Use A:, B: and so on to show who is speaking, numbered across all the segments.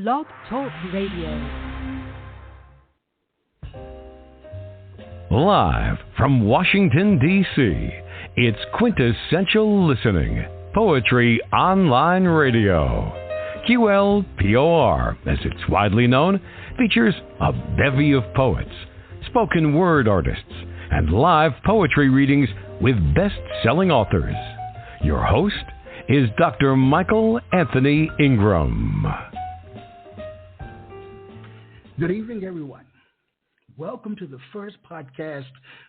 A: Blog Talk Radio.
B: Live from Washington, D.C., it's Quintessential Listening, Poetry Online Radio. QLPOR, as it's widely known, features a bevy of poets, spoken word artists, and live poetry readings with best-selling authors. Your host is Dr. Michael Anthony Ingram.
C: Good evening, everyone. Welcome to the first podcast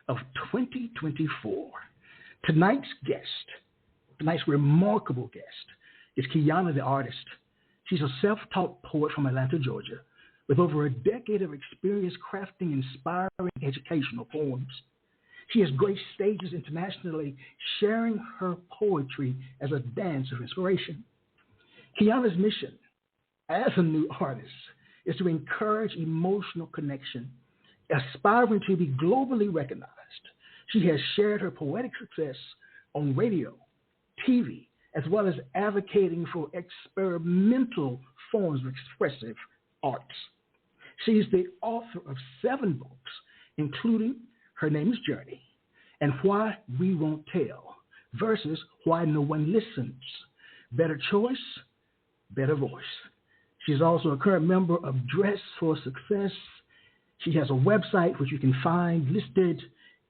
C: of 2024. Tonight's remarkable guest, is Keyana the artist. She's a self-taught poet from Atlanta, Georgia, with over a decade of experience crafting inspiring educational poems. She has graced stages internationally, sharing her poetry as a dance of inspiration. Keyana's mission as a new artist is to encourage emotional connection, aspiring to be globally recognized. She has shared her poetic success on radio, TV, as well as advocating for experimental forms of expressive arts. She's the author of 7 books, including Her Name's Journey and Why We Won't Tell versus Why No One Listens. Better Choice, Better Voice. She's also a current member of Dress for Success. She has a website which you can find listed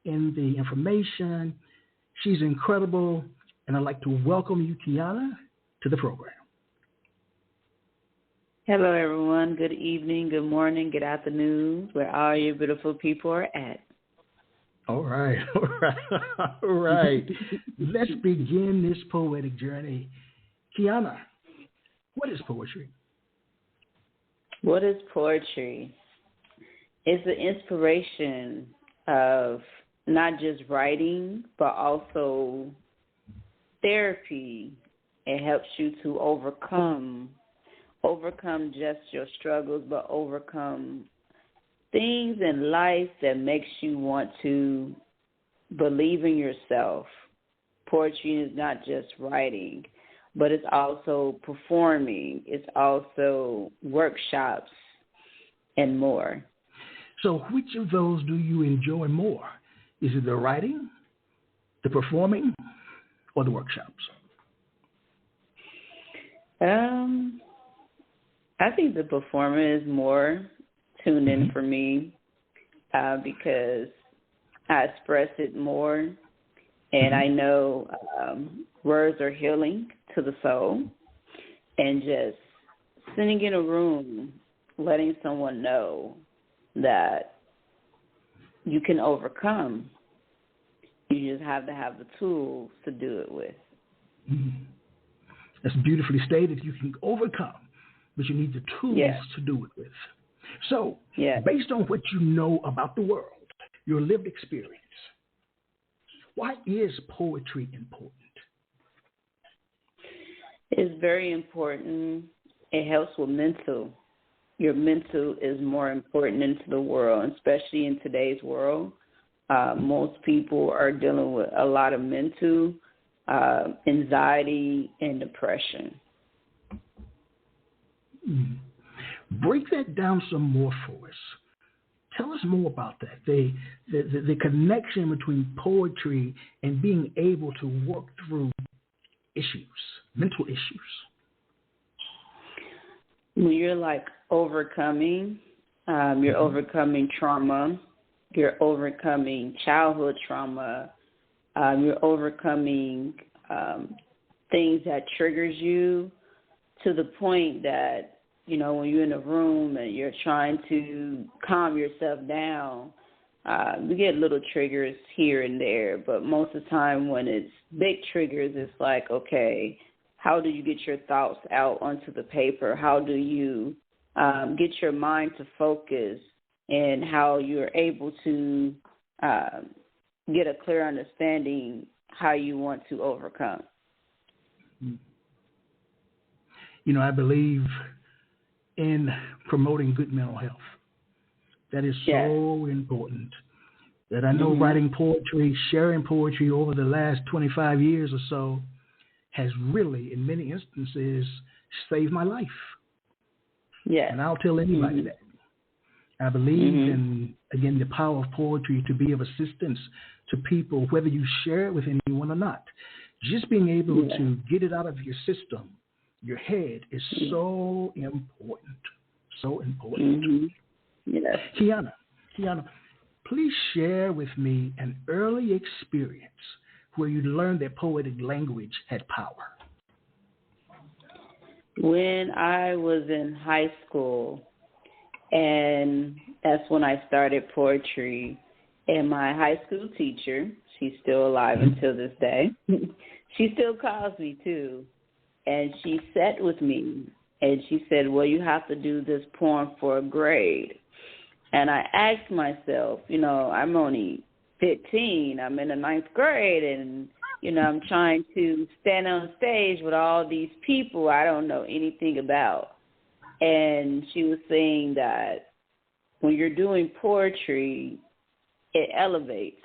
C: in the information. She's incredible, and I'd like to welcome you, Keyana, to the program.
D: Hello, everyone. Good evening, good morning, good afternoon, where all you beautiful people are at.
C: All right. Let's begin this poetic journey. Keyana, what is poetry?
D: What is poetry? It's the inspiration of not just writing, but also therapy. It helps you to overcome just your struggles, but overcome things in life that makes you want to believe in yourself. Poetry is not just writing, but it's also performing. It's also workshops and more.
C: So which of those do you enjoy more? Is it the writing, the performing, or the workshops?
D: I think the performer is more tuned in for me because I express it more, and I know words are healing to the soul, and just sitting in a room, letting someone know that you can overcome. You just have to have the tools to do it with.
C: Mm-hmm. That's beautifully stated. You can overcome, but you need the tools to do it with. So, based on what you know about the world, your lived experience, why is poetry important?
D: It's very important. It helps with mental. Your mental is more important into the world, especially in today's world. Most people are dealing with a lot of mental anxiety and depression.
C: Break that down some more for us. Tell us more about that, the connection between poetry and being able to work through issues, mental issues.
D: When you're overcoming, you're overcoming trauma, you're overcoming childhood trauma, you're overcoming things that triggers you to the point that, when you're in a room and you're trying to calm yourself down, you get little triggers here and there. But most of the time when it's big triggers, it's like, okay, how do you get your thoughts out onto the paper? How do you get your mind to focus, and how you're able to get a clear understanding how you want to overcome?
C: I believe in promoting good mental health. That is so important. That I know writing poetry, sharing poetry over the last 25 years or so has really, in many instances, saved my life.
D: Yes.
C: And I'll tell anybody that. I believe in, again, the power of poetry to be of assistance to people, whether you share it with anyone or not. Just being able to get it out of your system, your head, is so important. So important.
D: Yes.
C: Keyana, please share with me an early experience where you learned that poetic language had power.
D: When I was in high school, and that's when I started poetry, and my high school teacher, she's still alive until this day, she still calls me too, and she sat with me, and she said, well, you have to do this poem for a grade. And I asked myself, I'm only 15, I'm in the ninth grade, and I'm trying to stand on stage with all these people I don't know anything about. And she was saying that when you're doing poetry, it elevates.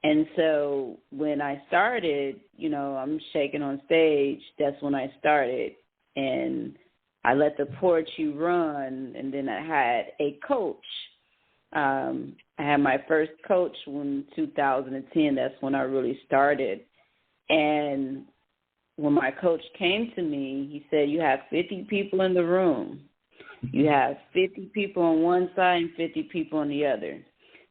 D: And so when I started, I'm shaking on stage, that's when I started. And I let the poetry run, and then I had a coach. I had my first coach in 2010. That's when I really started. And when my coach came to me, he said, you have 50 people in the room. You have 50 people on one side and 50 people on the other.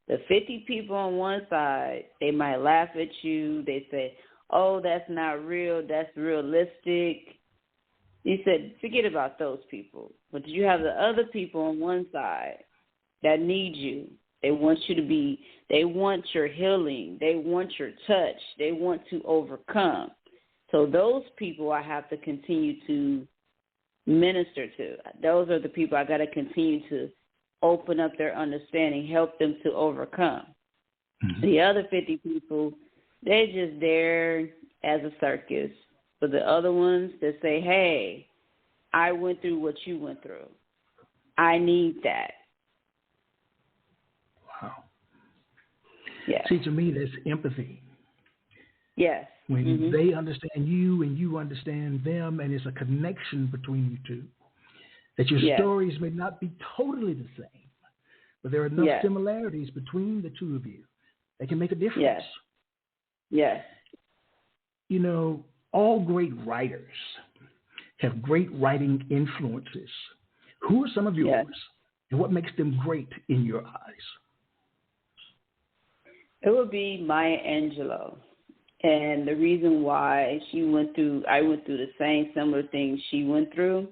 D: The 50 people on one side, they might laugh at you. They say, oh, that's not real. That's realistic. He said, forget about those people. But you have the other people on one side that need you. They want you to be, they want your healing. They want your touch. They want to overcome. So those people I have to continue to minister to. Those are the people I got to continue to open up their understanding, help them to overcome. The other 50 people, they're just there as a circus. But the other ones that say, hey, I went through what you went through. I need that.
C: Wow.
D: Yeah.
C: See, to me, that's empathy.
D: Yes.
C: When they understand you and you understand them, and it's a connection between you two. That your stories may not be totally the same, but there are enough similarities between the two of you that can make a difference.
D: Yes.
C: All great writers have great writing influences. Who are some of yours, and what makes them great in your eyes?
D: It would be Maya Angelou. And the reason why I went through the same similar things she went through,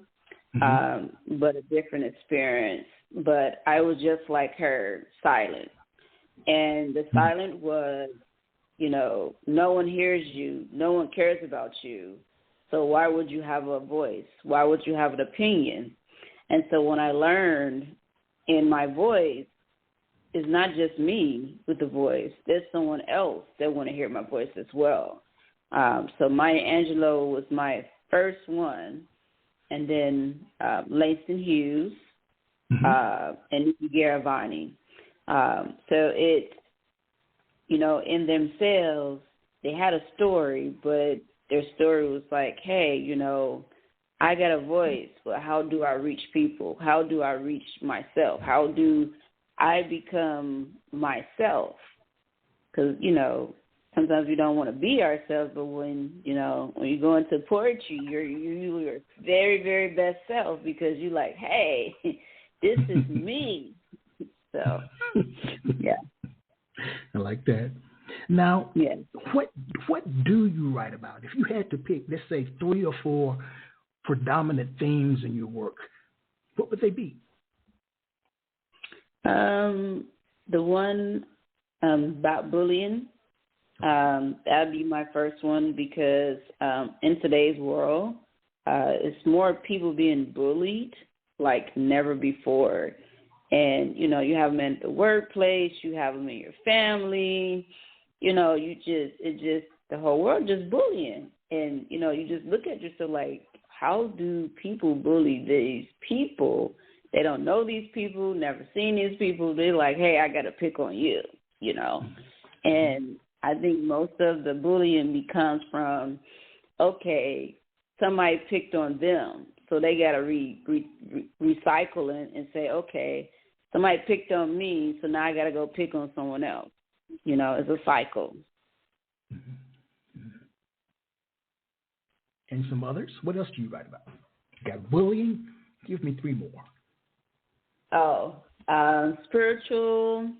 D: but a different experience. But I was just like her, silent. And the silent was, no one hears you. No one cares about you. So why would you have a voice? Why would you have an opinion? And so when I learned in my voice, it's not just me with the voice. There's someone else that want to hear my voice as well. So Maya Angelou was my first one, and then Langston Hughes and Nikki Garavani. So it's, in themselves, they had a story, but their story was like, hey, I got a voice, but how do I reach people? How do I reach myself? How do I become myself? Because, sometimes we don't want to be ourselves, but when you go into poetry, you're your very, very best self, because you're like, hey, this is me. So, yeah.
C: I like that. Now, what do you write about? If you had to pick, let's say, 3 or 4 predominant themes in your work, what would they be?
D: The one about bullying, that'd be my first one, because in today's world, it's more people being bullied like never before. And, you have them in the workplace, you have them in your family, the whole world just bullying. And, you just look at yourself like, how do people bully these people? They don't know these people, never seen these people. They're like, hey, I got to pick on you, And I think most of the bullying becomes from, okay, somebody picked on them, So they got to recycle and say, okay, somebody picked on me, so now I got to go pick on someone else. You know, it's a cycle.
C: Mm-hmm. And some others? What else do you write about? You got bullying? Give me 3 more.
D: Spiritual,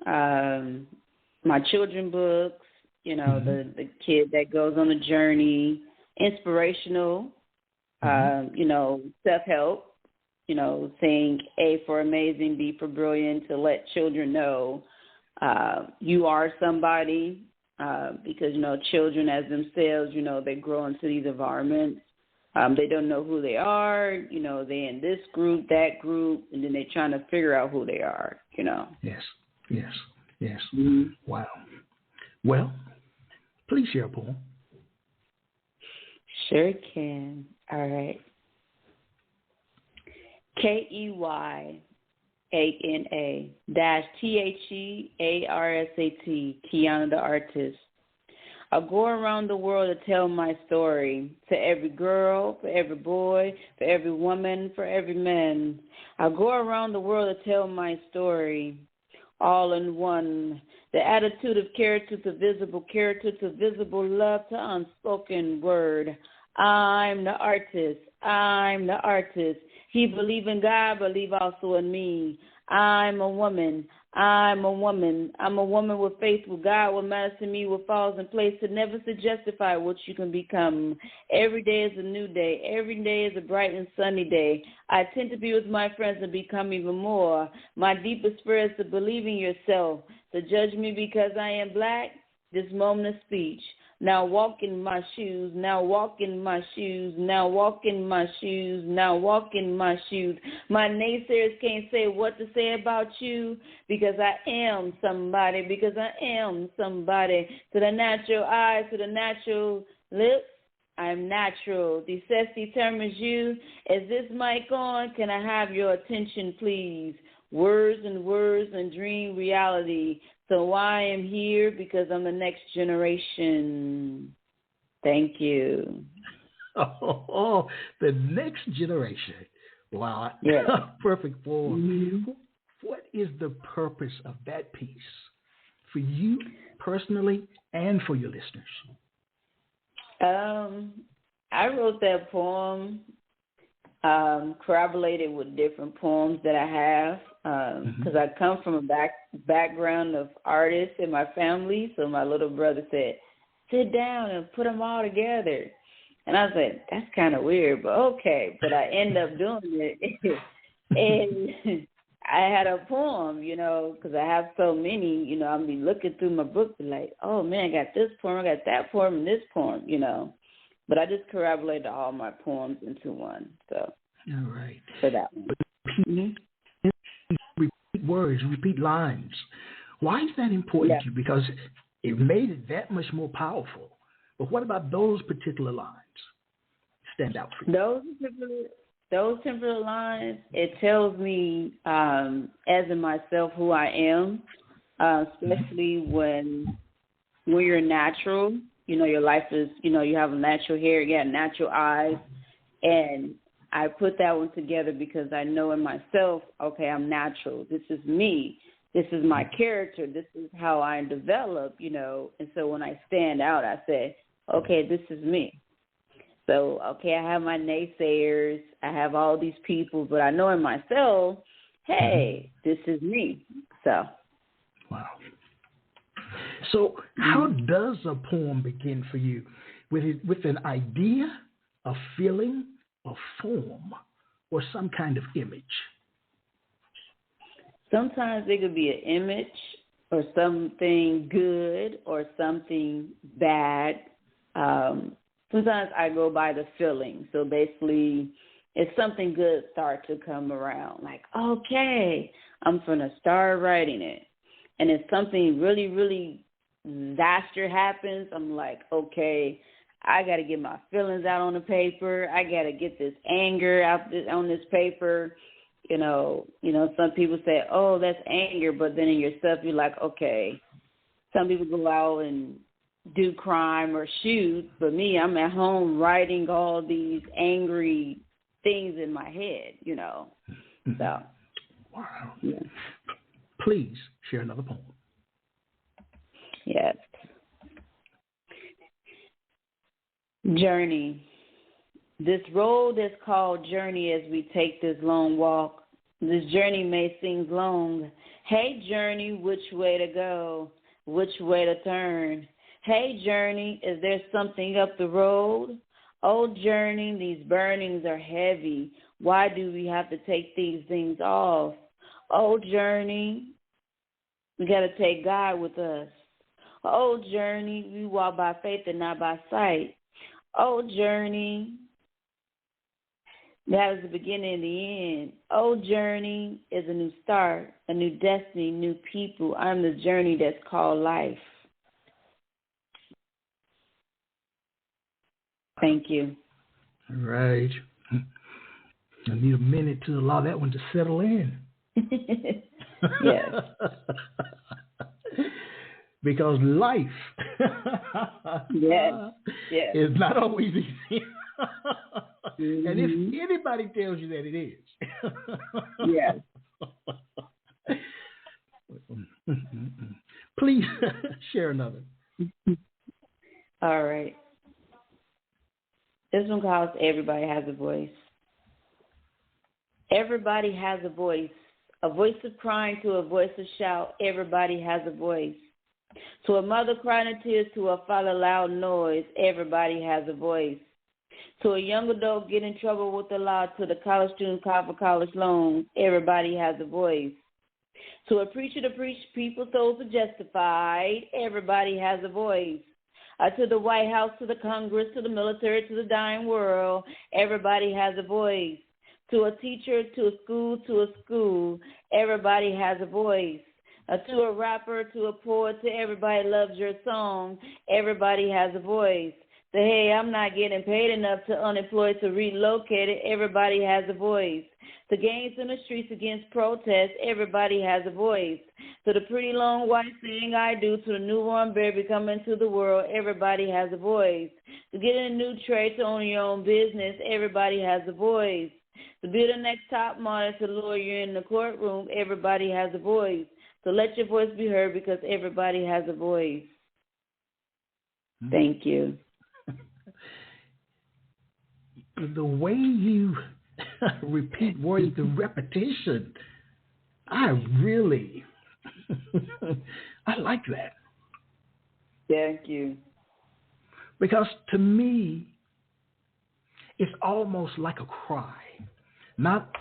D: my children books, you know, the kid that goes on a journey, inspirational, you know, self-help, you know, saying A for amazing, B for brilliant, to let children know you are somebody, because, you know, children as themselves, you know, they grow into these environments. They don't know who they are, you know, they in this group, that group, and then they're trying to figure out who they are, you know.
C: Yes.
D: Mm-hmm.
C: Wow. Well, please share a poem.
D: Sure can. All right. Keyana -THEARSAT, Keyana the artist. I go around the world to tell my story to every girl, for every boy, for every woman, for every man. I go around the world to tell my story, all in one. The attitude of character to visible love to unspoken word. I'm the artist. He believe in God, believe also in me. I'm a woman. I'm a woman with faith, with God, what matters to me, what falls in place, to never to justify what you can become. Every day is a new day. Every day is a bright and sunny day. I tend to be with my friends and become even more. My deepest prayer is to believe in yourself, to judge me because I am black, this moment of speech. Now walk in my shoes, now walk in my shoes, now walk in my shoes, now walk in my shoes. My naysayers can't say what to say about you because I am somebody, To the natural eyes, to the natural lips, I'm natural. Success determines you. Is this mic on? Can I have your attention, please? Words and dream reality. So why I am here? Because I'm the next generation. Thank you.
C: Oh, the next generation. Wow.
D: Yeah.
C: Perfect form.
D: Mm-hmm.
C: What is the purpose of that piece for you personally and for your listeners?
D: I wrote that poem corroborated with different poems that I have, because I come from a background of artists in my family. So my little brother said, sit down and put them all together. And I said, that's kind of weird, but okay. But I end up doing it. And I had a poem, you know, because I have so many, you know, I'll be looking through my book, be like, oh, man, I got this poem, I got that poem, and this poem, you know. But I just corroborated all my poems into one. So,
C: all right.
D: For that one.
C: Repeat words, repeat lines. Why is that important to you? Because it made it that much more powerful. But what about those particular lines stand out for you?
D: Those temporal lines, it tells me, as in myself, who I am, especially when you're natural. You know, your life is, you know, you have natural hair, you have natural eyes. And I put that one together because I know in myself, okay, I'm natural. This is me. This is my character. This is how I develop, you know. And so when I stand out, I say, okay, this is me. So, okay, I have my naysayers. I have all these people, but I know in myself, hey, this is me. So.
C: Wow. So how does a poem begin for you? With an idea, a feeling, a form, or some kind of image?
D: Sometimes it could be an image or something good or something bad. Sometimes I go by the feeling. So basically, if something good starts to come around, like, okay, I'm going to start writing it. And if something really, really disaster happens, I'm like, okay, I got to get my feelings out on the paper. I got to get this anger out on this paper. You know, some people say, oh, that's anger. But then in yourself, you're like, okay. Some people go out and do crime or shoot, but me, I'm at home writing all these angry things in my head, you know. So,
C: wow.
D: Yeah.
C: Please share another poem.
D: Yes. Journey. This road is called journey as we take this long walk. This journey may seem long. Hey, journey, which way to go? Which way to turn? Hey, journey, is there something up the road? Oh, journey, these burnings are heavy. Why do we have to take these things off? Oh, journey, we got to take God with us. Oh, journey, we walk by faith and not by sight. Oh, journey, that is the beginning and the end. Oh, journey is a new start, a new destiny, new people. I'm the journey that's called life. Thank you.
C: All right. I need a minute to allow that one to settle in.
D: Yes.
C: Because life
D: Yes.
C: is not always easy.
D: Mm-hmm.
C: And if anybody tells you that it is.
D: Yes.
C: Please share another.
D: All right. This one calls Everybody Has a Voice. Everybody has a voice of crying to a voice of shout. Everybody has a voice. To a mother crying in tears, to a father loud noise, everybody has a voice. To a young adult get in trouble with the law, to the college student call for college loans, everybody has a voice. To a preacher to preach people's souls are justified, everybody has a voice. To the White House, to the Congress, to the military, to the dying world, everybody has a voice. To a teacher, to a school, everybody has a voice. To a rapper, to a poet, to everybody loves your song, everybody has a voice. To, hey, I'm not getting paid enough, to unemployed, to relocated, everybody has a voice. To gangs in the streets against protests, everybody has a voice. To the pretty long wife saying I do, to the newborn baby coming to the world, everybody has a voice. To get in a new trade, to own your own business, everybody has a voice. To be the next top model, to lawyer in the courtroom, everybody has a voice. So let your voice be heard because everybody has a voice. Thank you.
C: The way you repeat words, the repetition, I like that.
D: Thank you.
C: Because to me, it's almost like a cry, not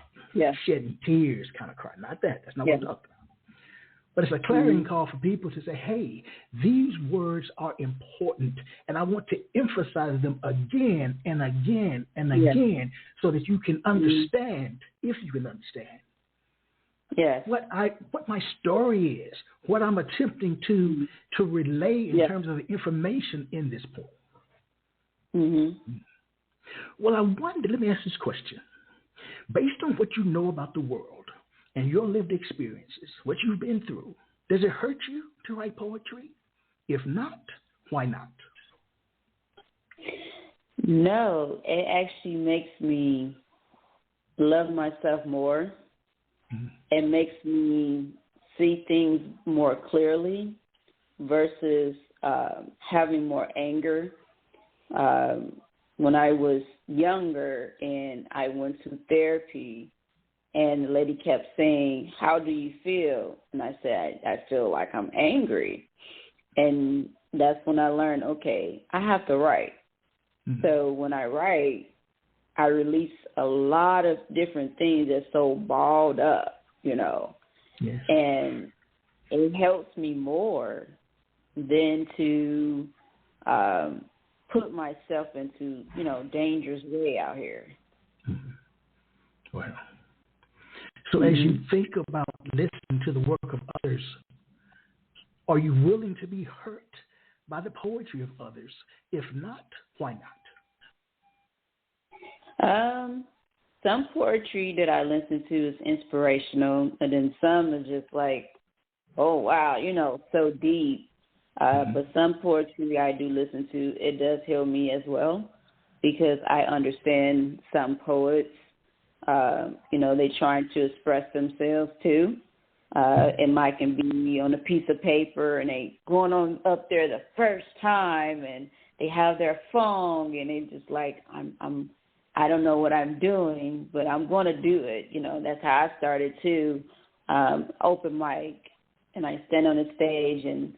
C: shedding tears kind of cry. Not that. That's not what I'm talking about. But it's a clarion call for people to say, hey, these words are important, and I want to emphasize them again and again and again so that you can understand, if you can understand, what my story is, what I'm attempting to relay in terms of the information in this poem.
D: Mm-hmm.
C: Well, let me ask this question. Based on what you know about the world, and your lived experiences, what you've been through, does it hurt you to write poetry? If not, why not?
D: No, it actually makes me love myself more. Mm-hmm. It makes me see things more clearly versus having more anger. When I was younger and I went to therapy, and the lady kept saying, how do you feel? And I said, I feel like I'm angry. And that's when I learned, okay, I have to write. Mm-hmm. So when I write, I release a lot of different things that's so balled up, you know. Yes. And it helps me more than to put myself into, dangerous way out here.
C: Mm-hmm. Wow. So as you think about listening to the work of others, are you willing to be hurt by the poetry of others? If not, why
D: not? Some poetry that I listen to is inspirational, and then some is just like, oh, wow, so deep. But some poetry I do listen to, it does heal me as well, because I understand some poets, they trying to express themselves too. It might can be on a piece of paper and they going on up there the first time and they have their phone and they just like, I don't know what I'm doing, but I'm going to do it. That's how I started too. Open mic, and I stand on the stage and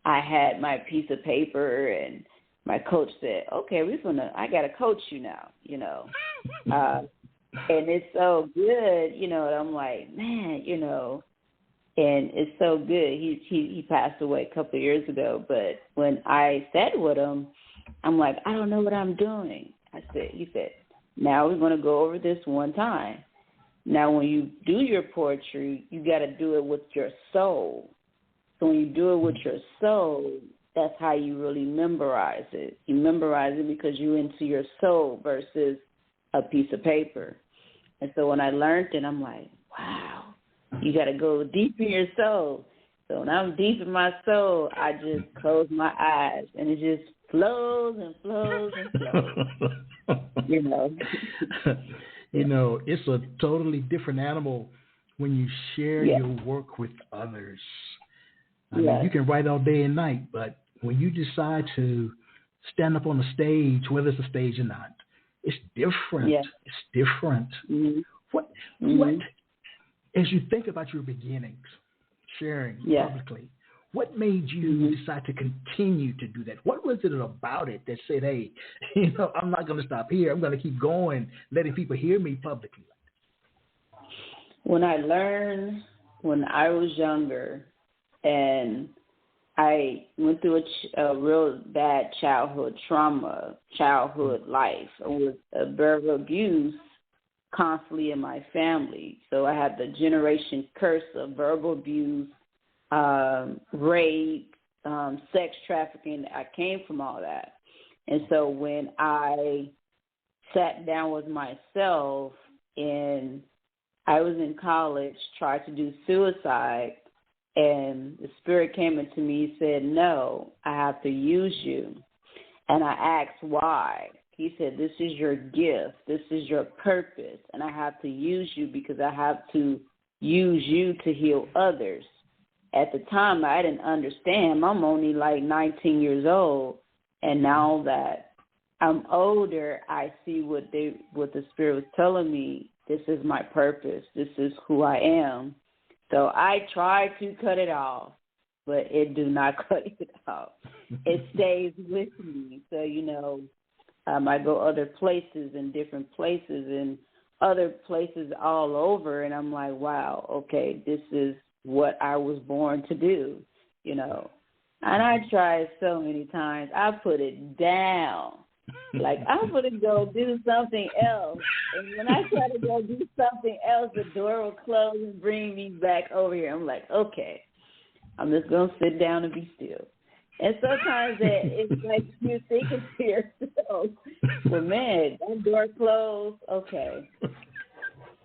D: I had my piece of paper and my coach said, okay, I got to coach you now, and it's so good, and I'm like, man, and it's so good. He passed away a couple of years ago, but when I sat with him, I'm like, I don't know what I'm doing. He said, now we're going to go over this one time. Now, when you do your poetry, you got to do it with your soul. So when you do it with your soul, that's how you really memorize it. You memorize it because you're into your soul versus a piece of paper. And so when I learned it, I'm like, wow, you got to go deep in your soul. So when I'm deep in my soul, I just close my eyes, and it just flows and flows and flows,
C: It's a totally different animal when you share your work with others. I mean, you can write all day and night, but when you decide to stand up on the stage, whether it's a stage or not, it's different. Yeah. It's different. Mm-hmm. What, as you think about your beginnings, sharing publicly, what made you decide to continue to do that? What was it about it that said, hey, I'm not going to stop here. I'm going to keep going, letting people hear me publicly?
D: When I learned when I was younger, and I went through a real bad childhood life. It was verbal abuse constantly in my family. So I had the generation curse of verbal abuse, rape, sex trafficking. I came from all that. And so when I sat down with myself and I was in college, tried to do suicide, and the Spirit came into me and said, no, I have to use you. And I asked why. He said, this is your gift. This is your purpose. And I have to use you because I have to use you to heal others. At the time, I didn't understand. I'm only like 19 years old. And now that I'm older, I see what the Spirit was telling me. This is my purpose. This is who I am. So I try to cut it off, but it do not cut it off. It stays with me. So, I go other places and different places and other places all over, and I'm like, wow, okay, this is what I was born to do, And I tried so many times. I put it down. Like, I'm going to go do something else. And when I try to go do something else, the door will close and bring me back over here. I'm like, okay, I'm just going to sit down and be still. And sometimes it's like you're thinking to yourself, well, man, that door closed, okay.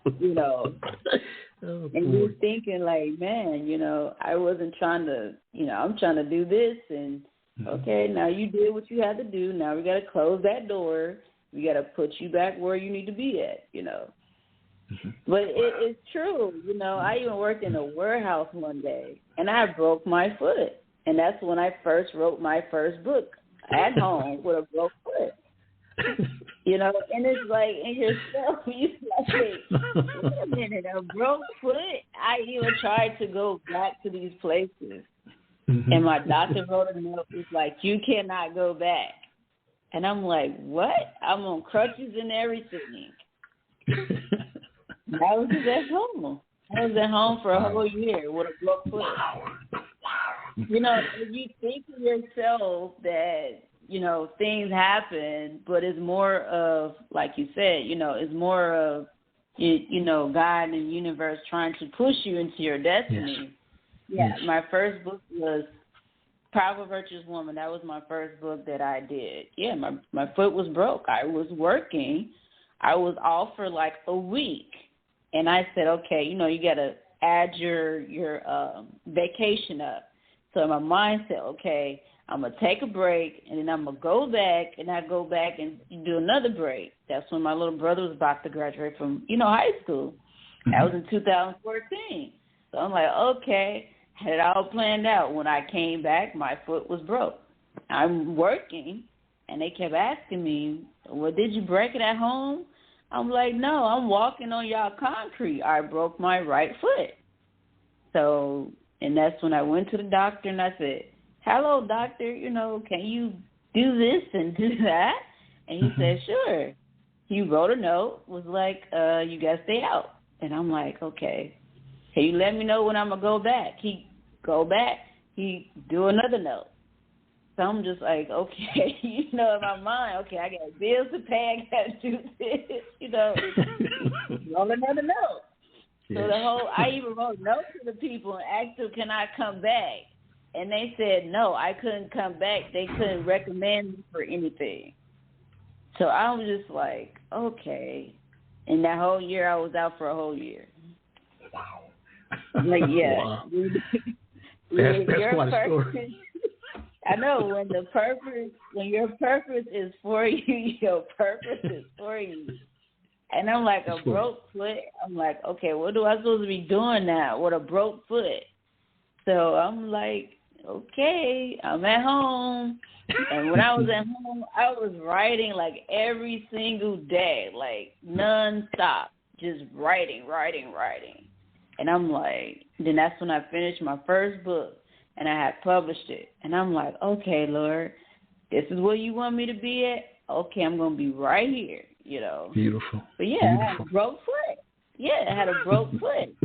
D: And you're thinking like, man, I wasn't trying to, I'm trying to do this and, okay, now you did what you had to do. Now we got to close that door. We got to put you back where you need to be at, But it's true. I even worked in a warehouse one day, and I broke my foot. And that's when I first wrote my first book at home with a broke foot. And it's like in yourself, you like, wait a minute, a broke foot? I even tried to go back to these places. And my doctor wrote a note. It's like, you cannot go back. And I'm like, what? I'm on crutches and everything. I was just at home. I was at home for a whole year with a broke foot. If you think to yourself that, things happen, but it's more of, like you said, it's more of, God and the universe trying to push you into your destiny. Yes. Yeah, my first book was Powerful Virtuous Woman. That was my first book that I did. Yeah, my foot was broke. I was working. I was off for like a week. And I said, okay, you got to add your vacation up. So in my mind said, okay, I'm going to take a break, and then I'm going to go back, and I go back and do another break. That's when my little brother was about to graduate from, high school. That was in 2014. So I'm like, okay, had it all planned out. When I came back, my foot was broke. I'm working, and they kept asking me, well, did you break it at home? I'm like, no, I'm walking on y'all concrete. I broke my right foot. So, and that's when I went to the doctor, and I said, hello, doctor, can you do this and do that? And he said, sure. He wrote a note, was like, you got to stay out. And I'm like, okay. Can you let me know when I'm going to go back? He go back. He do another note. So I'm just like, okay, in my mind, okay, I got bills to pay, I got to do this, roll another note. Yes. So I even wrote notes to the people and asked them, can I come back? And they said, no, I couldn't come back. They couldn't recommend me for anything. So I was just like, okay. And that whole year, I was out for a whole year.
C: Wow.
D: Like, yeah.
C: Wow. That's quite a story.
D: I know, when your purpose is for you, your purpose is for you. And I'm like, a broke foot. I'm like, okay, what do I supposed to be doing now with a broke foot? So I'm like, okay, I'm at home. And when I was at home, I was writing like every single day, like nonstop, just writing. And I'm like, then that's when I finished my first book, and I had published it. And I'm like, okay, Lord, this is where you want me to be at? Okay, I'm going to be right here,
C: Beautiful.
D: But yeah, I had a broke foot. Yeah, I had a broke foot,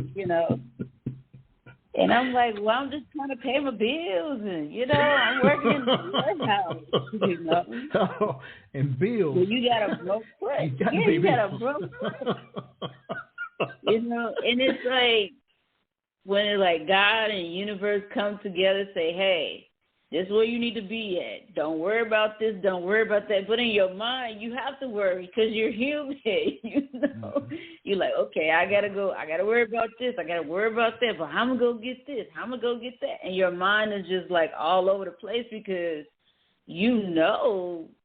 D: And I'm like, well, I'm just trying to pay my bills, and, I'm working in the warehouse,
C: Oh, and bills.
D: Well, you got a broke foot. You got a broke foot. And it's like, when it's like God and universe come together, say, hey, this is where you need to be at. Don't worry about this. Don't worry about that. But in your mind, you have to worry because you're human. Mm-hmm. You're like, okay, I got to go. I got to worry about this. I got to worry about that. But how am I going to get this? How am I going to get that? And your mind is just like all over the place because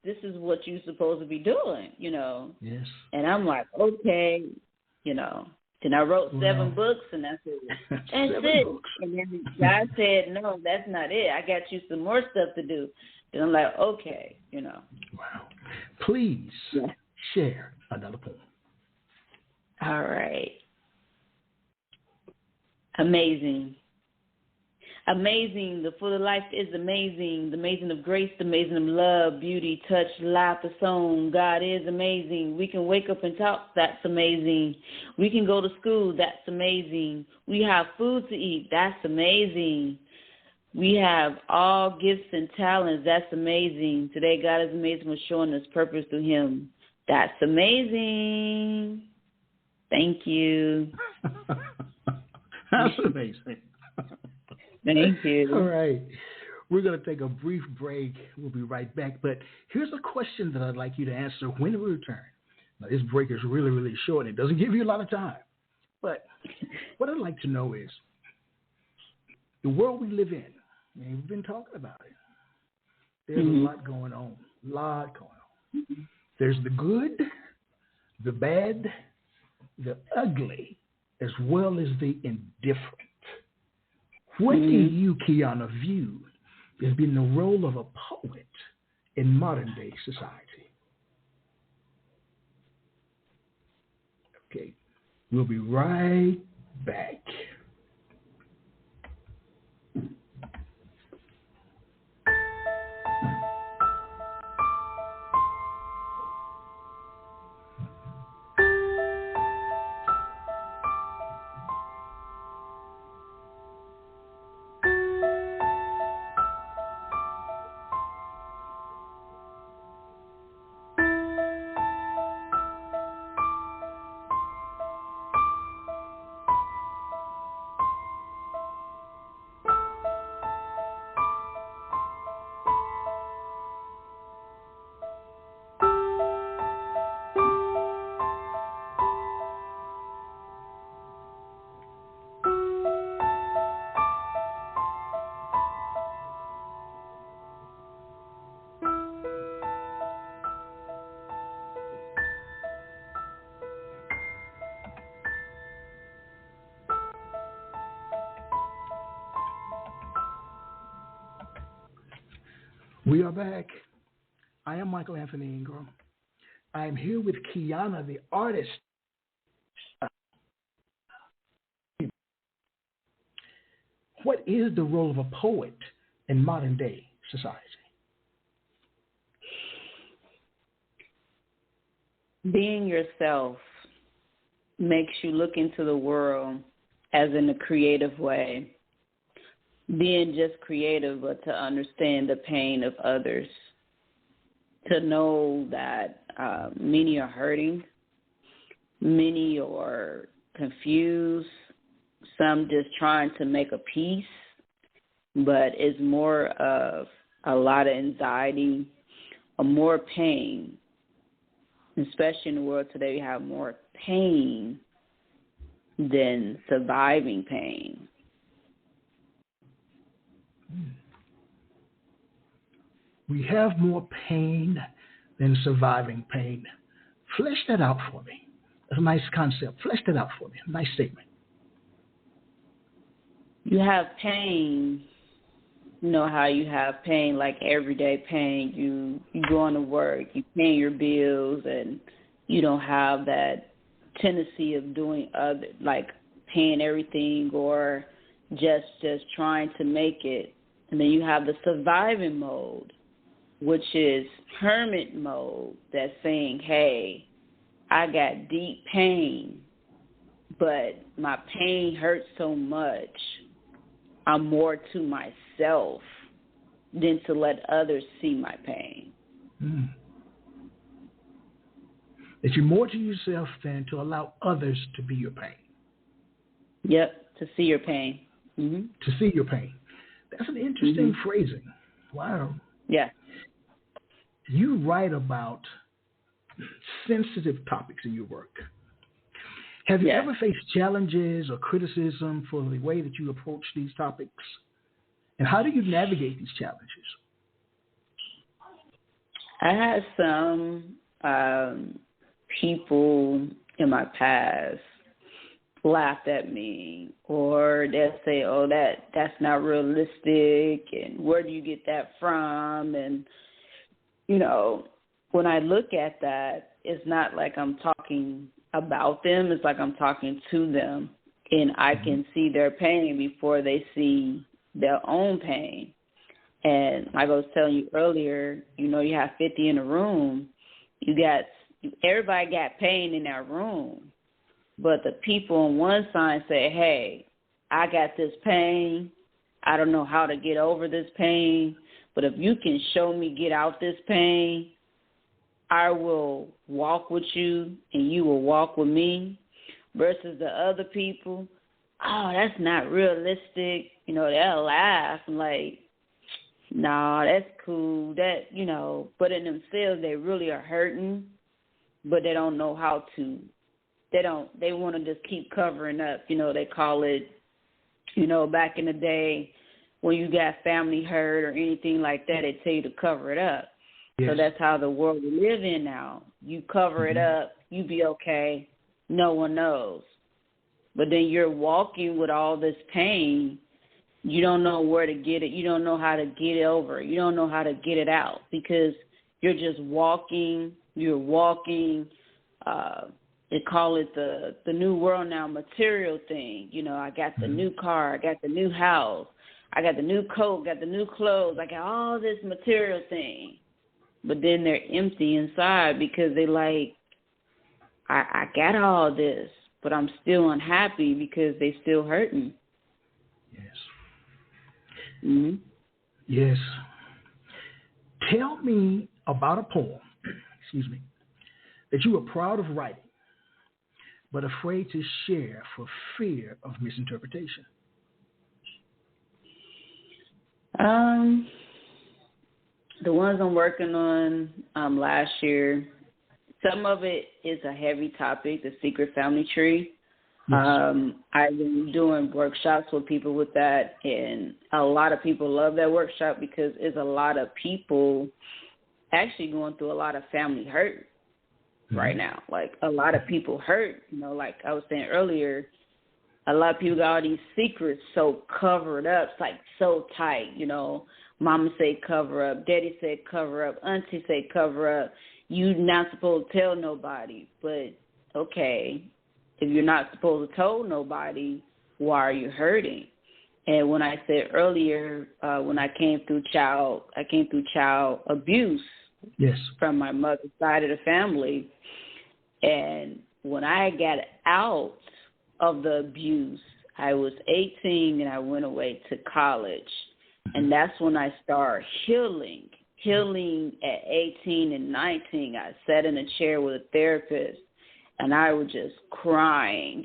D: this is what you're supposed to be doing,
C: Yes.
D: And I'm like, okay, Then I wrote 7 books, and that's it. That's it. Books. And then God said, no, that's not it. I got you some more stuff to do. And I'm like, okay, Wow.
C: Please share another poem.
D: All right. Amazing. Amazing. The full of life is amazing. The amazing of grace, the amazing of love, beauty, touch, laughter, song. God is amazing. We can wake up and talk. That's amazing. We can go to school. That's amazing. We have food to eat. That's amazing. We have all gifts and talents. That's amazing. Today, God is amazing with showing us purpose through Him. That's amazing. Thank you.
C: That's amazing.
D: Thank you.
C: All right. We're going to take a brief break. We'll be right back. But here's a question that I'd like you to answer when we return. Now, this break is really, really short. It doesn't give you a lot of time. But what I'd like to know is the world we live in, and we've been talking about it, there's a lot going on. There's the good, the bad, the ugly, as well as the indifferent. What do you, Keyana, view as being the role of a poet in modern-day society? Okay, we'll be right back. We are back. I am Michael Anthony Ingram. I am here with Keyana, the artist. What is the role of a poet in modern day society?
D: Being yourself makes you look into the world as in a creative way. Being just creative, but to understand the pain of others. To know that many are hurting, many are confused, some just trying to make a peace, but it's more of a lot of anxiety or more pain. Especially in the world today, we have more pain than surviving pain.
C: We have more pain than surviving pain. Flesh that out for me. That's a nice concept. Flesh that out for me. Nice statement.
D: You have pain. You know how you have pain, like everyday pain. You going to work, you paying your bills, and you don't have that tendency of doing other, like paying everything or just trying to make it. And then you have the surviving mode, which is hermit mode, that's saying, hey, I got deep pain, but my pain hurts so much, I'm more to myself than to let others see my pain.
C: Mm. That you're more to yourself than to allow others to be your pain.
D: Yep, to see your pain. Mm-hmm.
C: To see your pain. That's an interesting phrasing. Wow.
D: Yeah.
C: You write about sensitive topics in your work. Have you ever faced challenges or criticism for the way that you approach these topics? And how do you navigate these challenges?
D: I had some people in my past laugh at me, or they'll say, oh, that's not realistic, and where do you get that from? And, you know, when I look at that, it's not like I'm talking about them, it's like I'm talking to them, and I can see their pain before they see their own pain. And like I was telling you earlier, you know, you have 50 in a room, everybody got pain in that room. But the people on one side say, hey, I got this pain. I don't know how to get over this pain. But if you can show me get out this pain, I will walk with you and you will walk with me. Versus the other people, oh, that's not realistic. You know, they'll laugh and like, nah, that's cool. That, you know, but in themselves, they really are hurting, but they don't know how to. They want to just keep covering up. You know, they call it, you know, back in the day when you got family hurt or anything like that, they tell you to cover it up. Yes. So that's how the world we live in now. You cover it up, you be okay, no one knows. But then you're walking with all this pain. You don't know where to get it. You don't know how to get it over. You don't know how to get it out because you're just walking. You're walking. They call it the new world now, material thing. You know, I got the new car, I got the new house, I got the new coat, got the new clothes, I got all this material thing. But then they're empty inside because they like, I got all this, but I'm still unhappy because they still hurting.
C: Yes.
D: Mm-hmm.
C: Yes. Tell me about a poem, that you are proud of writing, but afraid to share for fear of misinterpretation.
D: The ones I'm working on last year, some of it is a heavy topic, the secret family tree. Yes. I've been doing workshops with people with that, and a lot of people love that workshop because it's a lot of people actually going through a lot of family hurt right now. Like, a lot of people hurt, you know, like I was saying earlier, a lot of people got all these secrets so covered up, it's like so tight, you know. Mama say cover up, Daddy said cover up, Auntie say cover up. You not supposed to tell nobody. But, okay, if you're not supposed to tell nobody, why are you hurting? And when I said earlier, when I came through child abuse from my mother's side of the family. And when I got out of the abuse, I was 18 and I went away to college. And that's when I started healing. Healing at 18 and 19. I sat in a chair with a therapist and I was just crying.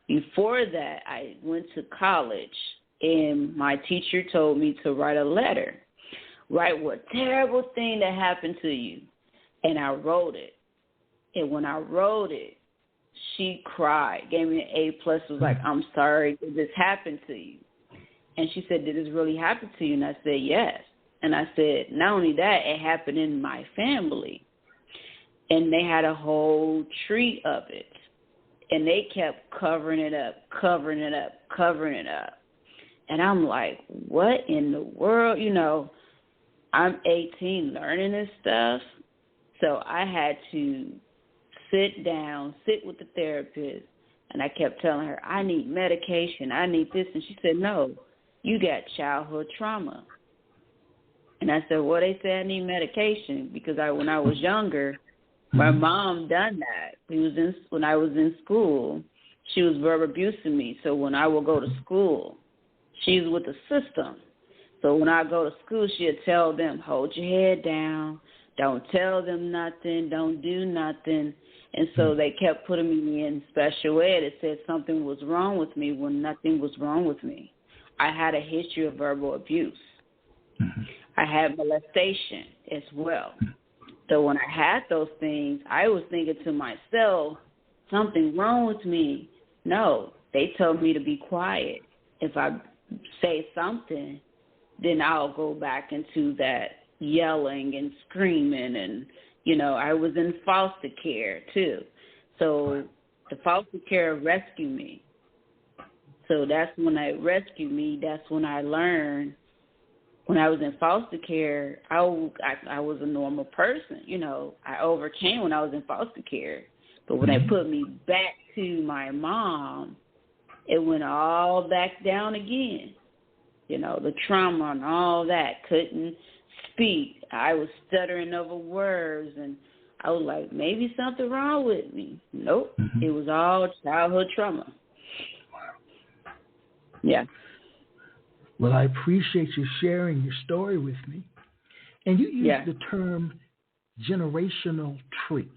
D: Before that, I went to college, and my teacher told me to write a letter. Write what terrible thing that happened to you. And I wrote it. And when I wrote it, she cried, gave me an A+, was like, I'm sorry that this happened to you. And she said, did this really happen to you? And I said, yes. And I said, not only that, it happened in my family. And they had a whole tree of it. And they kept covering it up. And I'm like, what in the world? You know, I'm 18 learning this stuff. So I had to sit with the therapist. And I kept telling her, I need medication. I need this. And she said, no, you got childhood trauma. And I said, well, they said I need medication because when I was younger, my mom done that. When I was in school, she was verbal abusing me. So when I would go to school, she's with the system. So when I go to school, she'd tell them, hold your head down. Don't tell them nothing. Don't do nothing. And so they kept putting me in special ed. It said something was wrong with me when nothing was wrong with me. I had a history of verbal abuse. I had molestation as well. So when I had those things, I was thinking to myself, something wrong with me. No, they told me to be quiet. If I say something, then I'll go back into that yelling and screaming. And, you know, I was in foster care too. So the foster care rescued me. So that's when they rescued me. That's when I learned. When I was in foster care, I was a normal person. You know, I overcame when I was in foster care. But when they put me back to my mom, it went all back down again. You know, the trauma and all that. Couldn't speak. I was stuttering over words. And I was like, maybe something wrong with me. Nope. It was all childhood trauma.
C: Wow.
D: Yeah.
C: Well, I appreciate you sharing your story with me. And you used the term generational tree.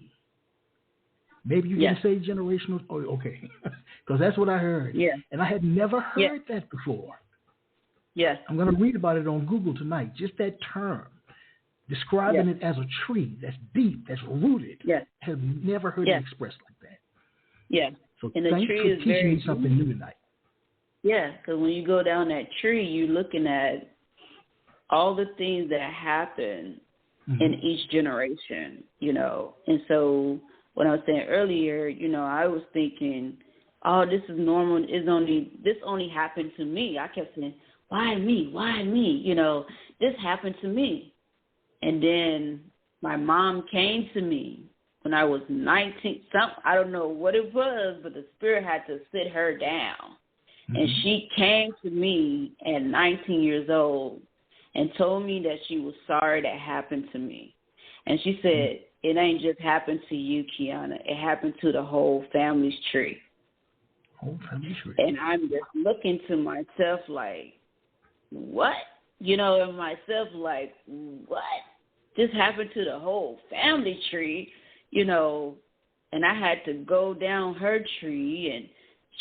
C: Maybe you didn't say generational. Oh, okay. Because that's what I heard. Yeah. And I had never heard that before.
D: Yes.
C: I'm going to read about it on Google tonight. Just that term, describing it as a tree that's deep, that's rooted. Yes. I have never heard it expressed like that. Yeah. So
D: and
C: thanks
D: the tree
C: for
D: is
C: teaching
D: very
C: me something new tonight.
D: Yeah, because when you go down that tree, you're looking at all the things that happen in each generation, you know. And so when I was saying earlier, you know, I was thinking, oh, this is normal. This only happened to me. I kept saying, why me? Why me? You know, this happened to me. And then my mom came to me when I was 19. I don't know what it was, but the spirit had to sit her down. And she came to me at 19 years old and told me that she was sorry that happened to me. And she said, it ain't just happened to you, Keyana. It happened to the whole family's tree.
C: Whole family tree.
D: And I'm just looking to myself like, what? You know, and myself like, what? This happened to the whole family tree, you know. And I had to go down her tree, and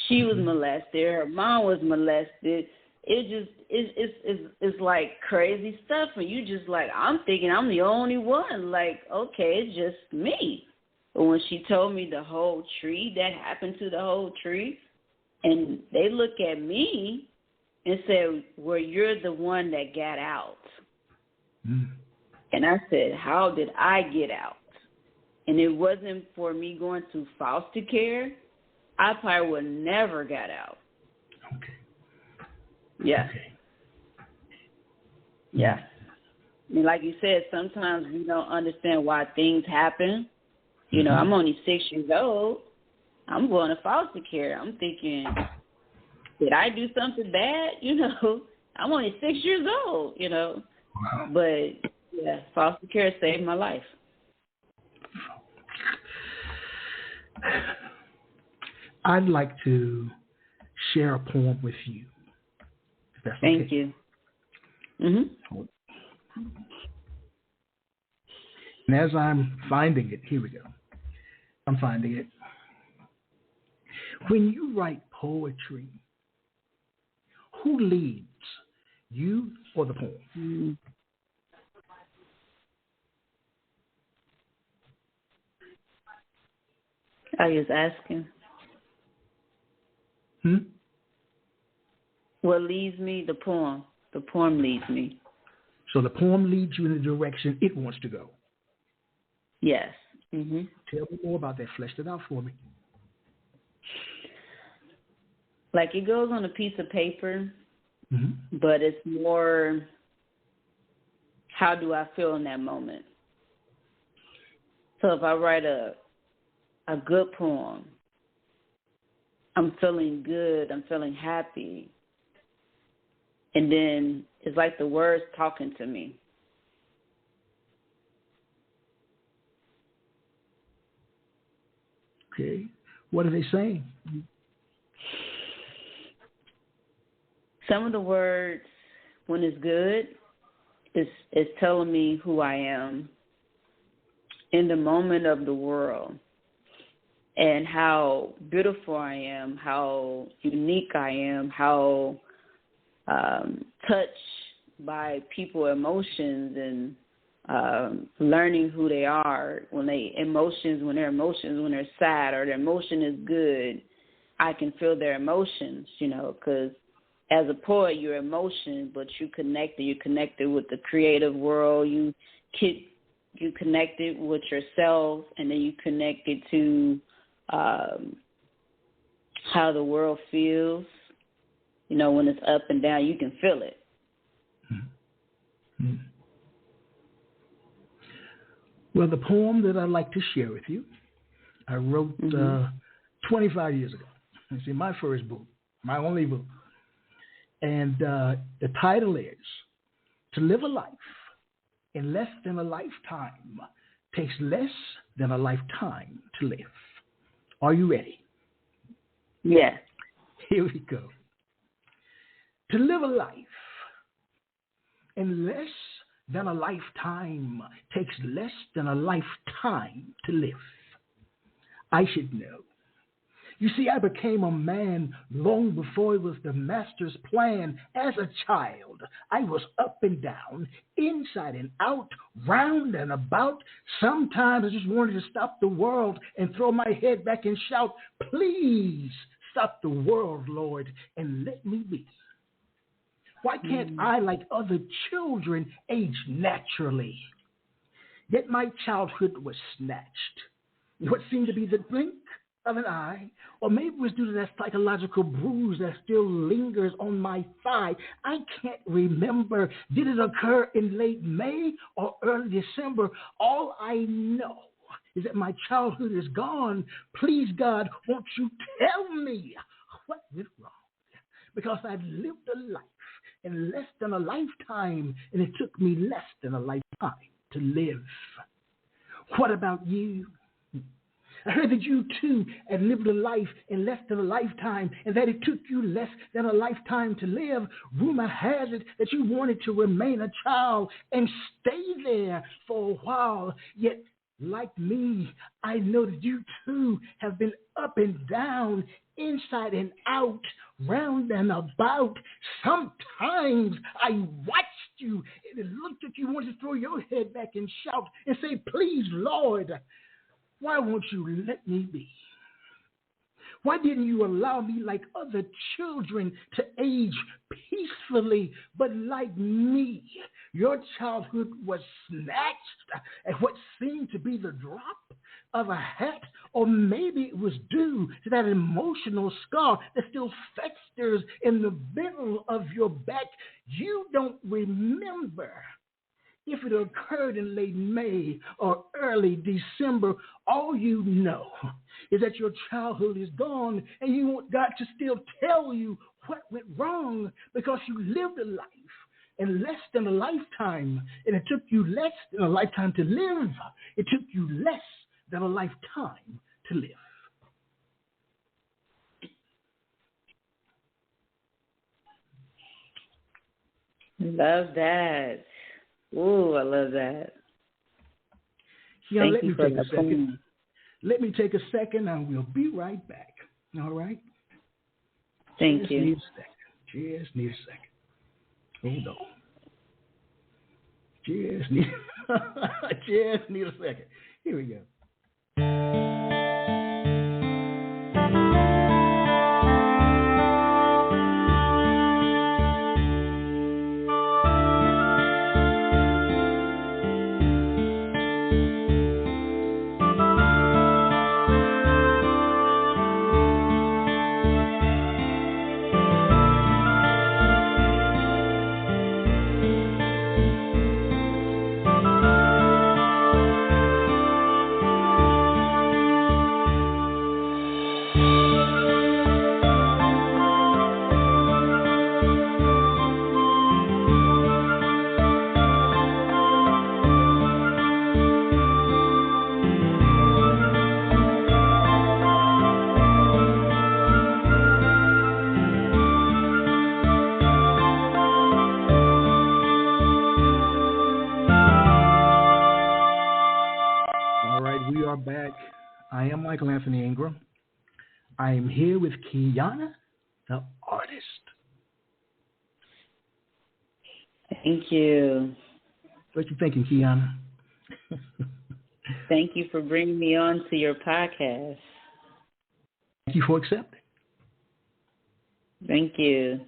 D: she was molested. Her mom was molested. It's like crazy stuff. And you just like, I'm thinking I'm the only one. Like, okay, it's just me. But when she told me the whole tree, that happened to the whole tree, and they look at me and said, well, you're the one that got out. And I said, how did I get out? And it wasn't for me going to foster care. I probably would never got out.
C: Okay.
D: Yeah.
C: Okay.
D: Yeah. I mean, like you said, sometimes we don't understand why things happen. You know, I'm only 6 years old. I'm going to foster care. I'm thinking, did I do something bad? You know, I'm only 6 years old, you know.
C: Wow.
D: But, yeah, foster care saved my life.
C: I'd like to share a poem with you, if that's okay.
D: Thank you. Mm-hmm.
C: And as I'm finding it, here we go. I'm finding it. When you write poetry, who leads, you or the poem?
D: Mm-hmm. I was asking. What leads me? The poem. The poem leads me.
C: So the poem leads you in the direction it wants to go.
D: Yes. Mm-hmm.
C: Tell me more about that. Flesh it out for me.
D: Like it goes on a piece of paper, but it's more, how do I feel in that moment? So if I write a good poem, I'm feeling good, I'm feeling happy. And then it's like the words talking to me.
C: Okay. What are they saying?
D: Some of the words, when it's good, it's telling me who I am in the moment of the world and how beautiful I am, how unique I am, how touched by people's emotions and learning who they are when they're emotions, when they're sad or their emotion is good, I can feel their emotions, you know, because as a poet, you're emotion, but you're connected with the creative world. You connected with yourself, and then you connected to how the world feels. You know, when it's up and down, you can feel it.
C: Mm-hmm. Well, the poem that I'd like to share with you, I wrote 25 years ago. It's in my first book, my only book. And the title is, To Live a Life in Less Than a Lifetime Takes Less Than a Lifetime to Live. Are you ready?
D: Yes.
C: Here we go. To live a life in less than a lifetime takes less than a lifetime to live. I should know. You see, I became a man long before it was the master's plan. As a child, I was up and down, inside and out, round and about. Sometimes I just wanted to stop the world and throw my head back and shout, please stop the world, Lord, and let me be. Why can't I, like other children, age naturally? Yet my childhood was snatched. What seemed to be the blink of an eye, or maybe it was due to that psychological bruise that still lingers on my thigh. I can't remember. Did it occur in late May or early December? All I know is that my childhood is gone. Please, God, won't you tell me what went wrong? Because I've lived a life in less than a lifetime, and it took me less than a lifetime to live. What about you? I heard that you, too, had lived a life in less than a lifetime and that it took you less than a lifetime to live. Rumor has it that you wanted to remain a child and stay there for a while. Yet, like me, I know that you, too, have been up and down, inside and out, round and about. Sometimes I watched you and it looked like you wanted to throw your head back and shout and say, please, Lord, why won't you let me be? Why didn't you allow me, like other children, to age peacefully? But like me, your childhood was snatched at what seemed to be the drop of a hat, or maybe it was due to that emotional scar that still festers in the middle of your back. You don't remember if it occurred in late May or early December. All you know is that your childhood is gone, and you want God to still tell you what went wrong, because you lived a life in less than a lifetime, and it took you less than a lifetime to live. It took you less than a lifetime to live.
D: Love that. Ooh, I love that.
C: Yeah,
D: Thank
C: let
D: you
C: me
D: for
C: take
D: that
C: a second.
D: poem.
C: Let me take a second, and we'll be right back. All right?
D: Thank you.
C: Just need a second. Hold on. Just need a second. Here we go. We are back. I am Michael Anthony Ingram. I am here with Keyana, the artist.
D: Thank you.
C: What you thinking, Keyana?
D: Thank you for bringing me on to your podcast.
C: Thank you for accepting.
D: Thank you.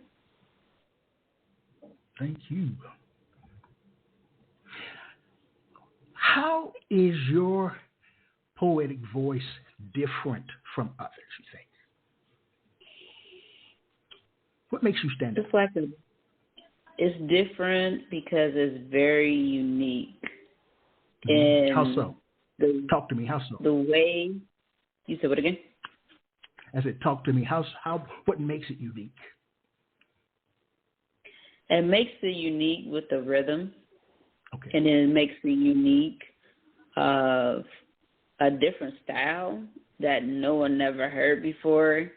C: Thank you. How is your poetic voice different from others, you think? What makes you stand out?
D: It's different because it's very unique.
C: Mm-hmm. How so? Talk to me. How so?
D: The way you said what again?
C: I said, talk to me. How? What makes it unique?
D: It makes it unique with the rhythm.
C: Okay.
D: And then it makes it unique of a different style that no one never heard before.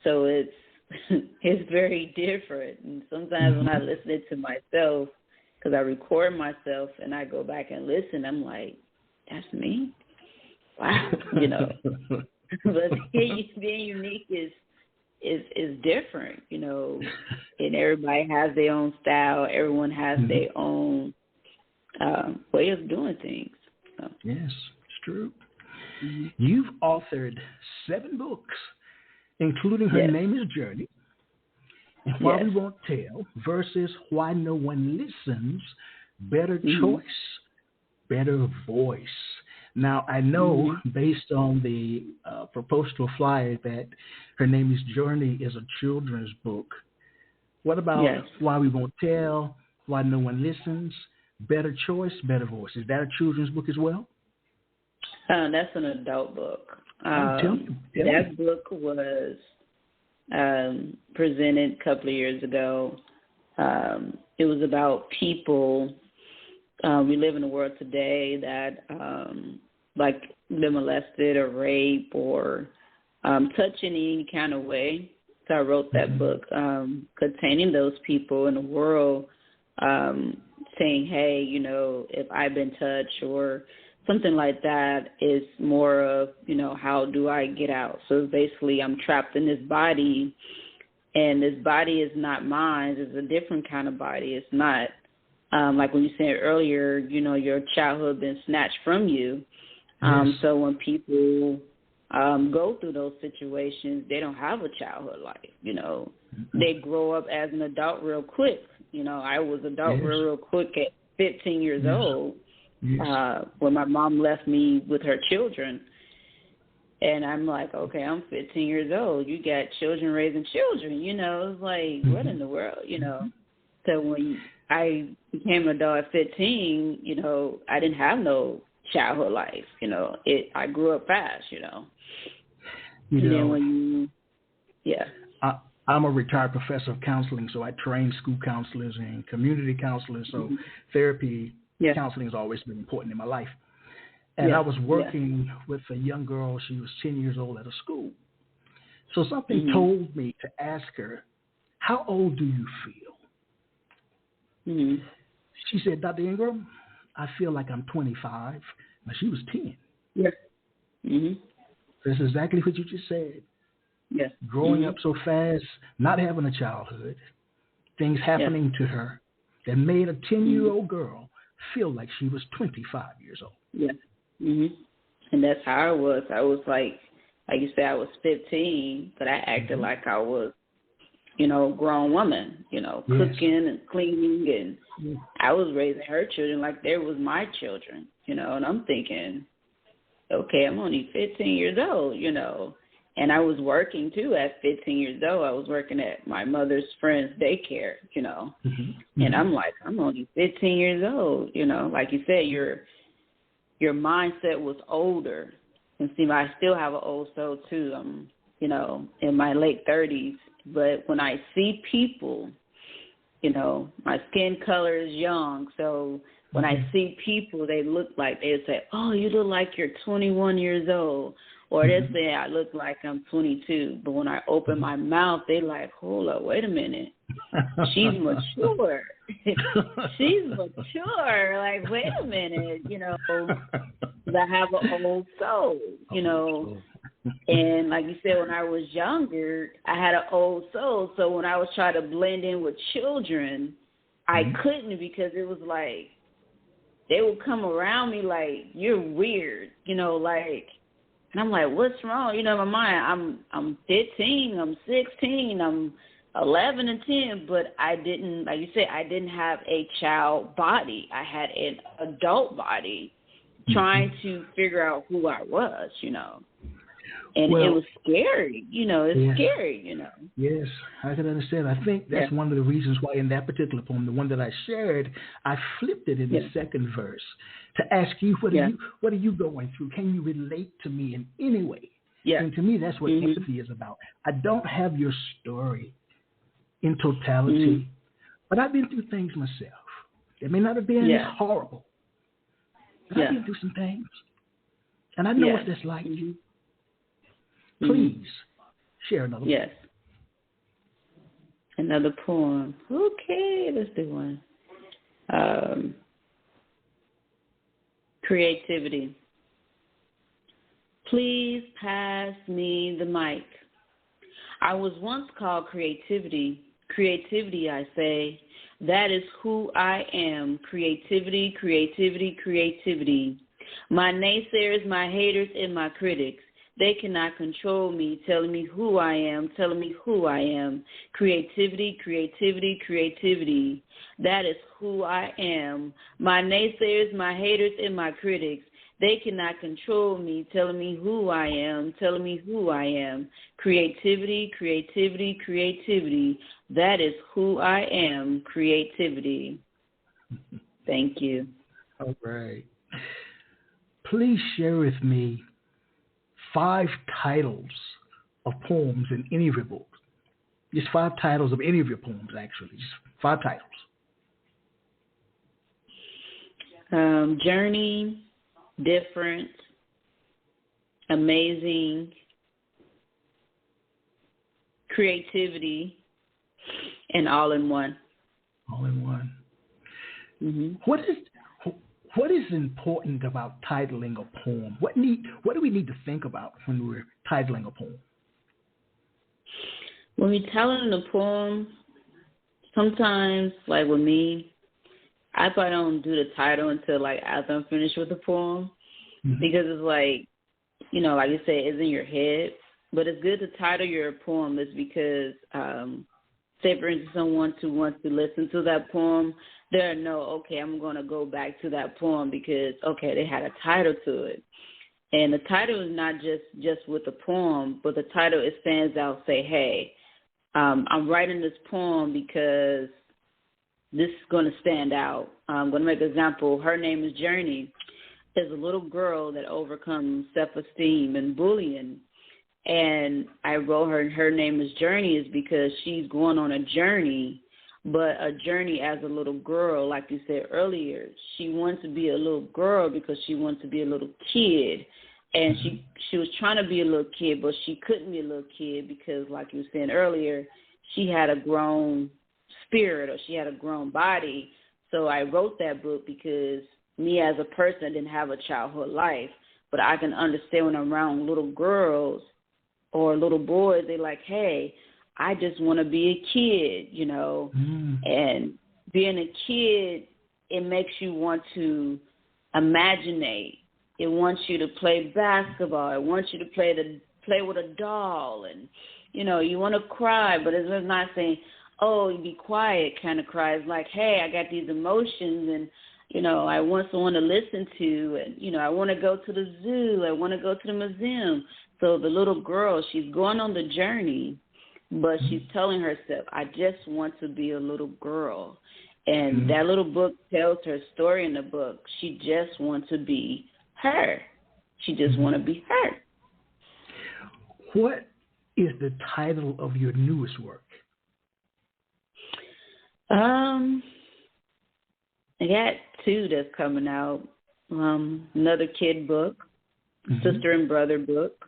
D: So it's very different. And sometimes when I listen to myself, because I record myself and I go back and listen, I'm like, that's me? Wow, But being unique is different, and everybody has their own style. Everyone has their own way of doing things. So.
C: Yes, it's true. Mm-hmm. You've authored 7 books, including Her Name is Journey, and Why We Won't Tell, versus Why No One Listens, Better Choice, Better Voice. Now, I know based on the proposal flyer that Her Name is Journey is a children's book. What about Why We Won't Tell, Why No One Listens, Better Choice, Better Voice? Is that a children's book as well?
D: That's an adult book.
C: Tell me.
D: That book was presented a couple of years ago. It was about people. We live in a world today that like been molested or raped or touched in any kind of way. So I wrote that book containing those people in the world, saying, hey, if I've been touched or something like that, is more of, how do I get out? So basically I'm trapped in this body, and this body is not mine. It's a different kind of body. It's not like when you said earlier, your childhood been snatched from you. So when people go through those situations, they don't have a childhood life. They grow up as an adult real quick. I was adult real quick at 15 years old when my mom left me with her children. And I'm like, okay, I'm 15 years old. You got children raising children, It's like, what in the world, So when I became an adult at 15, I didn't have no childhood life, I grew up fast, And then when
C: I'm a retired professor of counseling, so I train school counselors and community counselors. So therapy, counseling has always been important in my life. And I was working with a young girl. She was 10 years old at a school. So something told me to ask her, how old do you feel? She said, Dr. Ingram, I feel like I'm 25. Now, she was 10.
D: Yeah.
C: That's exactly what you just said.
D: Yes.
C: Growing up so fast, not having a childhood, things happening to her that made a 10-year-old girl feel like she was 25 years old.
D: Yeah. And that's how I was. I was like you said, I was 15, but I acted like I was, grown woman, cooking and cleaning, and I was raising her children like they was my children, and I'm thinking, okay, I'm only 15 years old, and I was working too at 15 years old. I was working at my mother's friend's daycare, and I'm like, I'm only 15 years old, like you said, your mindset was older. And see, I still have an old soul too. I'm, in my late 30s. But when I see people, my skin color is young. So when I see people, they look like, they say, oh, you look like you're 21 years old. Or they say I look like I'm 22. But when I open my mouth, they like, hold up, wait a minute. She's mature. She's mature. Like, wait a minute, I have an old soul, And like you said, when I was younger, I had an old soul. So when I was trying to blend in with children, I couldn't, because it was like they would come around me like, you're weird, and I'm like, what's wrong? In my mind, I'm 15, I'm 16, I'm 11 and 10, but I didn't, like you said, I didn't have a child body. I had an adult body trying to figure out who I was, And it was scary, it's scary,
C: Yes, I can understand. I think that's one of the reasons why in that particular poem, the one that I shared, I flipped it in the second verse to ask you, what are you going through? Can you relate to me in any way? Yeah. And to me, that's what empathy is about. I don't have your story in totality, but I've been through things myself. It may not have been horrible, but I've been through some things, and I know what that's like. Please share another poem.
D: Yes. Another poem. Okay, let's do one. Creativity. Please pass me the mic. I was once called creativity. Creativity, I say. That is who I am. Creativity, creativity, creativity. My naysayers, my haters, and my critics. They cannot control me, telling me who I am, telling me who I am. Creativity, creativity, creativity. That is who I am. My naysayers, my haters, and my critics. They cannot control me, telling me who I am, telling me who I am. Creativity, creativity, creativity. That is who I am. Creativity. Thank you.
C: All right. Please share with me 5 titles of poems in any of your books. Just 5 titles of any of your poems, actually. Just 5 titles.
D: Journey, Different, Amazing, Creativity, and All in One.
C: All in One.
D: Mm-hmm.
C: What is important about titling a poem? What do we need to think about when we're titling a poem?
D: When we're titling a poem, sometimes, like with me, I probably don't do the title until like after I'm finished with the poem, because it's like, like you say, it's in your head. But it's good to title your poem is because, say for instance, someone who wants to listen to that poem, they'll know, okay, I'm going to go back to that poem because, okay, they had a title to it. And the title is not just with the poem, but the title, it stands out, say, hey, I'm writing this poem because this is going to stand out. I'm going to make an example. Her name is Journey. Is a little girl that overcomes self-esteem and bullying. And I wrote her name is Journey is because she's going on a journey, but a journey as a little girl, like you said earlier. She wants to be a little girl because she wants to be a little kid. And she was trying to be a little kid, but she couldn't be a little kid because, like you were saying earlier, she had a grown spirit or she had a grown body. So I wrote that book because me as a person didn't have a childhood life, but I can understand when I'm around little girls or little boys, they're like, hey, I just want to be a kid, you know. And being a kid, it makes you want to imaginate. It wants you to play basketball. It wants you to play with a doll. And, you know, you want to cry, but it's not saying, oh, you be quiet kind of cry. It's like, hey, I got these emotions and, you know, I want someone to listen to, and, you know, I want to go to the zoo. I want to go to the museum. So the little girl, she's going on the journey, but she's telling herself, I just want to be a little girl. And that little book tells her story in the book. She just wants to be her. She just want to be her.
C: What is the title of your newest work?
D: I got two that's coming out. Another kid book, sister and brother book,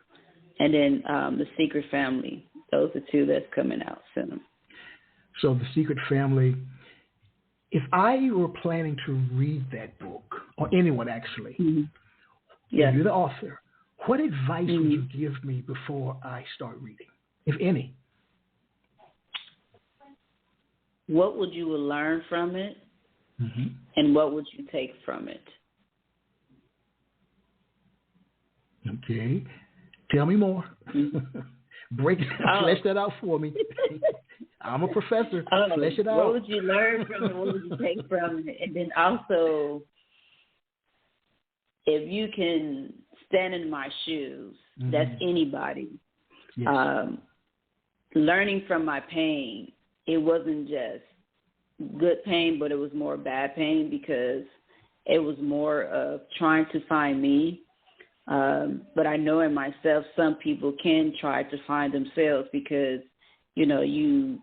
D: and then The Secret Family. Those are two that's coming out soon.
C: So The Secret Family, if I were planning to read that book, or anyone actually,
D: Yes.
C: you're the author, what advice would you give me before I start reading, if any?
D: What would you learn from it? And what would you take from it?
C: Okay. Tell me more. Flesh that out for me. I'm a professor. Flesh it out.
D: What would you learn from it? What would you take from it? And then also, if you can stand in my shoes, that's anybody.
C: Yes.
D: Learning from my pain, it wasn't just good pain, but it was more bad pain because it was more of trying to find me. But I know in myself, some people can try to find themselves because, you know, you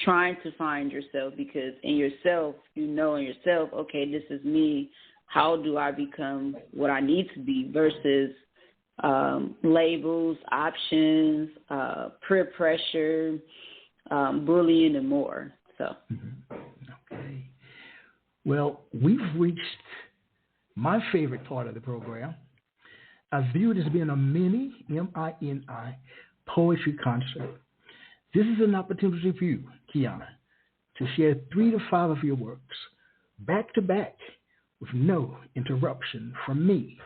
D: trying to find yourself because in yourself, you know in yourself, okay, this is me. How do I become what I need to be versus labels, options, peer pressure, bullying, and more. So.
C: Okay. Well, we've reached my favorite part of the program. I view it as being a mini, M-I-N-I, poetry concert. This is an opportunity for you, Keyana, to share 3 to 5 of your works, back to back, with no interruption from me.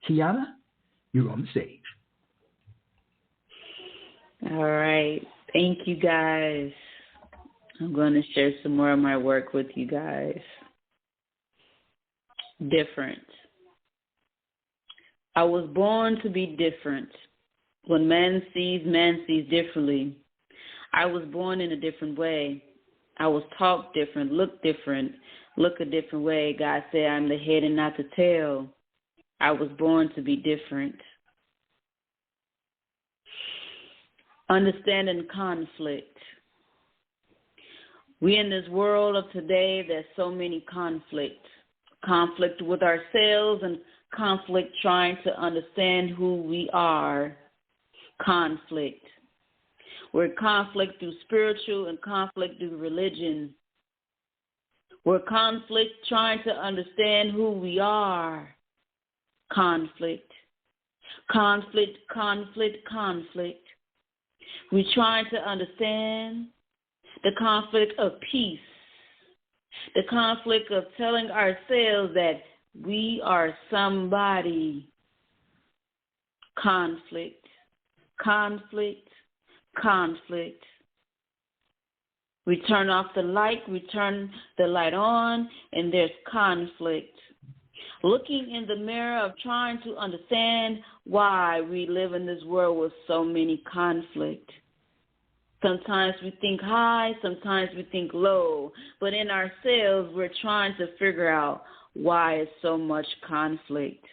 C: Keyana, you're on the stage.
D: All right. Thank you, guys. I'm going to share some more of my work with you guys. Different. I was born to be different. When man sees differently. I was born in a different way. I was taught different, look a different way. God said I'm the head and not the tail. I was born to be different. Understanding conflict. We in this world of today, there's so many conflicts. Conflict with ourselves and conflict trying to understand who we are. Conflict. We're conflict through spiritual and conflict through religion. We're conflict trying to understand who we are. Conflict. Conflict. We're trying to understand the conflict of peace. The conflict of telling ourselves that we are somebody. Conflict. We turn off the light, we turn the light on, and there's conflict. Looking in the mirror of trying to understand why we live in this world with so many conflict. Sometimes we think high, sometimes we think low, but in ourselves we're trying to figure out why it's so much conflict.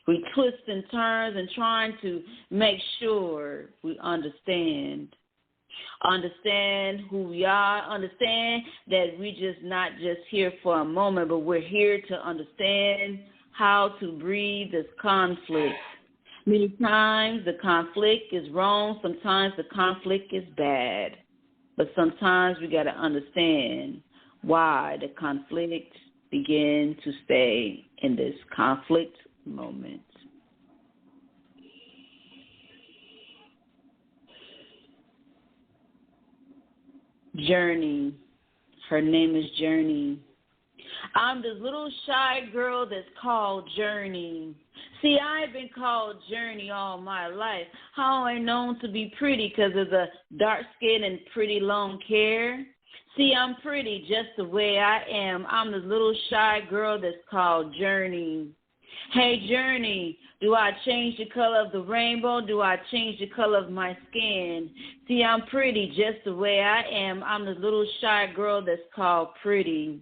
D: We twist and turns and trying to make sure we understand who we are, understand that we're just not just here for a moment, but we're here to understand how to breathe this conflict. Many times the conflict is wrong, sometimes the conflict is bad, but sometimes we got to understand why the conflict begin to stay in this conflict moment. Journey. Her name is Journey. I'm this little shy girl that's called Journey. See, I've been called Journey all my life. How am I known to be pretty? Because of the dark skin and pretty long hair. See, I'm pretty just the way I am. I'm this little shy girl that's called Journey. Hey, Journey, do I change the color of the rainbow? Do I change the color of my skin? See, I'm pretty just the way I am. I'm this little shy girl that's called Pretty.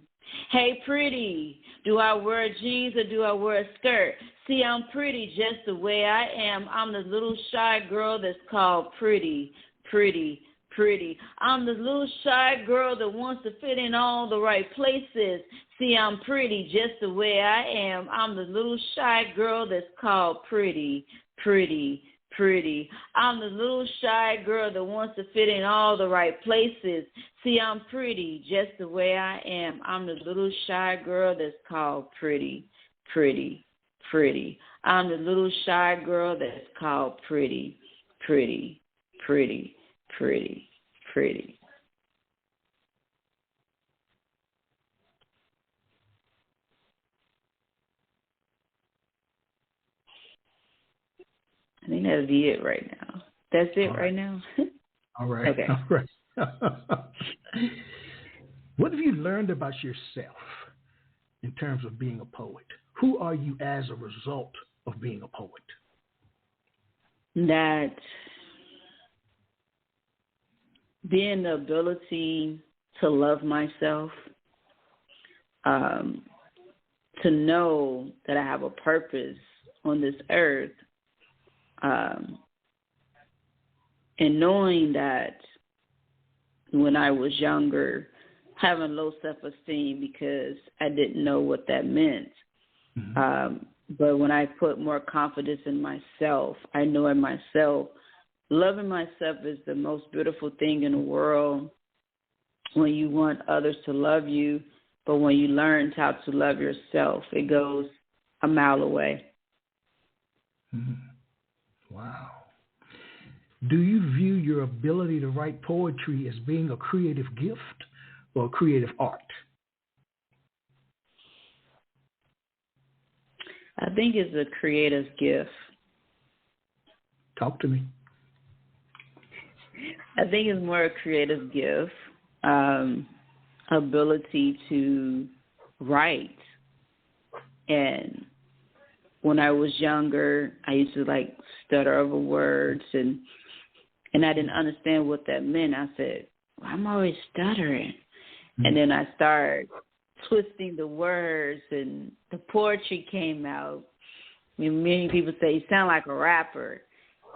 D: Hey, Pretty, do I wear jeans or do I wear a skirt? See, I'm pretty just the way I am. I'm this little shy girl that's called Pretty, Pretty, Pretty. I'm this little shy girl that wants to fit in all the right places. See, I'm pretty just the way I am. I'm the little shy girl that's called Pretty, Pretty, Pretty. I'm the little shy girl that wants to fit in all the right places. See, I'm pretty just the way I am. I'm the little shy girl that's called Pretty, Pretty, Pretty. I'm the little shy girl that's called Pretty, Pretty, Pretty, Pretty, Pretty. I think that'll be it right now. That's it right now?
C: All right.
D: Okay.
C: All right. What have you learned about yourself in terms of being a poet? Who are you as a result of being a poet?
D: That being the ability to love myself, to know that I have a purpose on this earth, and knowing that when I was younger, having low self-esteem because I didn't know what that meant. Mm-hmm. But when I put more confidence in myself, I know in myself, loving myself is the most beautiful thing in the world when you want others to love you. But when you learn how to love yourself, it goes a mile away.
C: Mm-hmm. Wow. Do you view your ability to write poetry as being a creative gift or a creative art?
D: I think it's a creative gift.
C: Talk to me.
D: I think it's more a creative gift, ability to write. And when I was younger, I used to stutter over words and I didn't understand what that meant. I said, well, I'm always stuttering. Mm-hmm. And then I started twisting the words and the poetry came out. I mean, many people say, you sound like a rapper.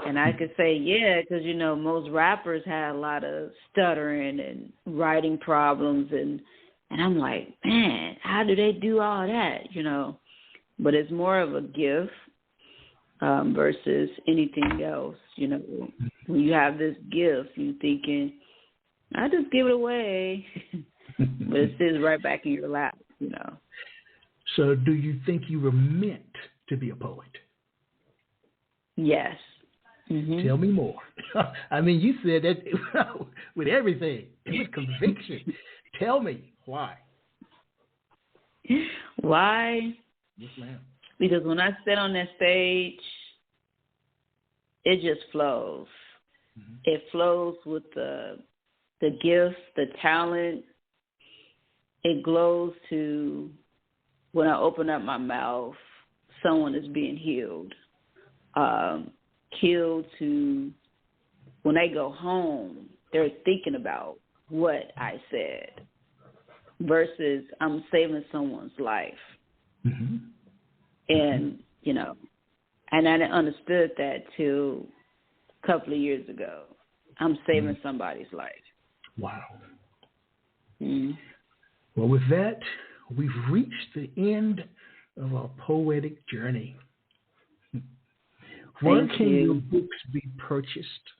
D: And I could say, yeah, because, most rappers had a lot of stuttering and writing problems. And I'm like, man, how do they do all that, But it's more of a gift versus anything else. When you have this gift, you're thinking, I just give it away. But it sits right back in your lap,
C: So do you think you were meant to be a poet?
D: Yes. Mm-hmm.
C: Tell me more. I mean, you said that with everything. It was conviction. Tell me why.
D: Why?
C: Yes, ma'am.
D: Because when I sit on that stage, it just flows. Mm-hmm. It flows with the gifts, the talent. It glows to when I open up my mouth, someone is being healed. Healed to when they go home, they're thinking about what I said versus I'm saving someone's life.
C: Mm-hmm.
D: And, you know, and I didn't understood that till a couple of years ago. I'm saving somebody's life.
C: Wow.
D: Mm-hmm.
C: Well, with that, we've reached the end of our poetic journey. Where can your books be purchased?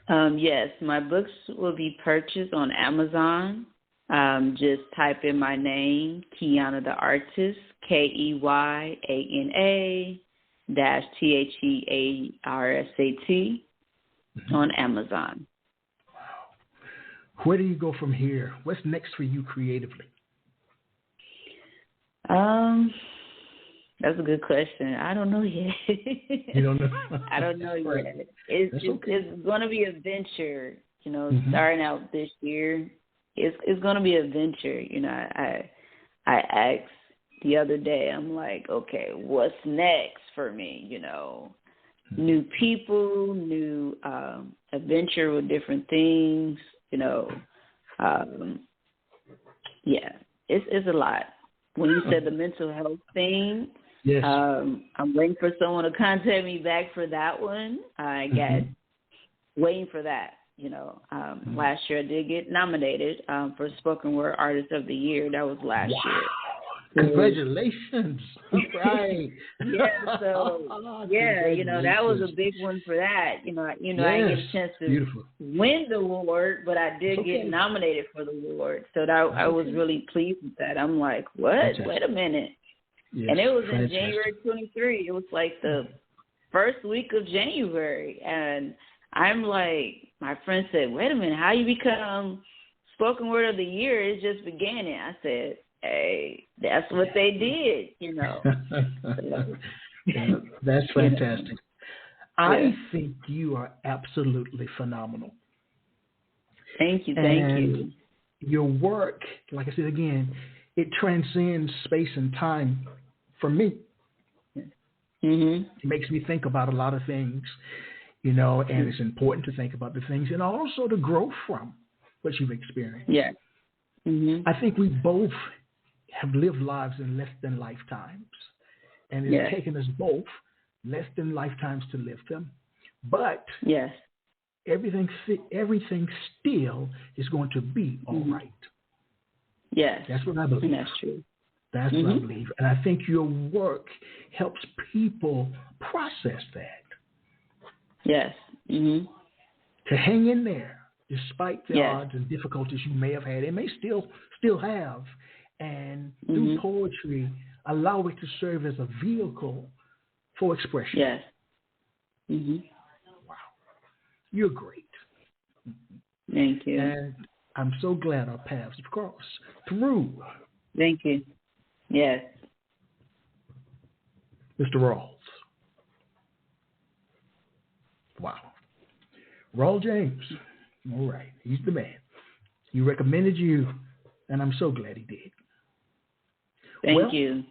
D: Yes, my books will be purchased on Amazon. Just type in my name, Keyana the Artist, KEYANA-THEARSAT on Amazon.
C: Wow. Where do you go from here? What's next for you creatively?
D: That's a good question. I don't know yet.
C: You don't know?
D: I don't know
C: Right.
D: yet. It's going to be a venture, you know, starting out this year. It's going to be a venture. You know, I asked the other day, I'm like, okay, what's next for me? You know, new people, new adventure with different things, you know. Yeah, it's a lot. When you said the mental health thing,
C: yes.
D: I'm waiting for someone to contact me back for that one. I got waiting for that. You know, last year I did get nominated for Spoken Word Artist of the Year. That was last year.
C: Congratulations. Right.
D: Yeah, so yeah, you know, that was a big one for that. You know, I didn't get a chance to win the award, but I did get nominated for the award. So that I was really pleased with that. I'm like, what?
C: Fantastic.
D: Wait a minute.
C: Yes.
D: And it was in January 23. It was like the first week of January. And I'm like, my friend said, wait a minute, how you become Spoken Word of the Year? It just began it. I said, hey, that's what they did, you know.
C: Yeah, that's fantastic. I think you are absolutely phenomenal.
D: Thank you.
C: Your work, like I said again, it transcends space and time for me. It makes me think about a lot of things, you know, and it's important to think about the things and also to grow from what you've experienced.
D: Yeah.
C: I think we both have lived lives in less than lifetimes, and it's taken us both less than lifetimes to live them. But everything still is going to be all right.
D: Yes,
C: that's what I believe.
D: That's true.
C: That's what I believe, and I think your work helps people process that.
D: Yes.
C: To hang in there despite the odds and difficulties you may have had, and may still have. And through poetry, allow it to serve as a vehicle for expression.
D: Yes.
C: Wow. You're great.
D: Thank you.
C: And I'm so glad our paths have crossed through.
D: Thank you. Yes.
C: Mr. Rawls. Wow. Rawl James. All right. He's the man. He recommended you, and I'm so glad he did.
D: Thank you.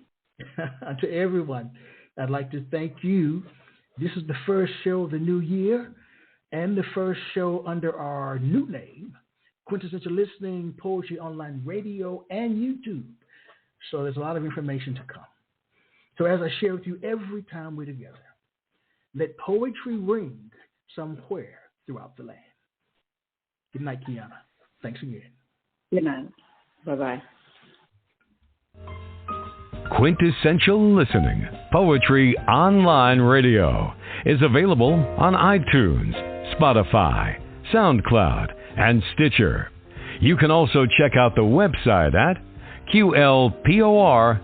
C: To everyone, I'd like to thank you. This is the first show of the new year and the first show under our new name, Quintessential Listening, Poetry Online Radio, and YouTube. So there's a lot of information to come. So as I share with you every time we're together, let poetry ring somewhere throughout the land. Good night, Keyana. Thanks again.
D: Good night. Bye-bye.
B: Quintessential Listening, Poetry Online Radio is available on iTunes, Spotify, SoundCloud, and Stitcher. You can also check out the website at QLPOR.com.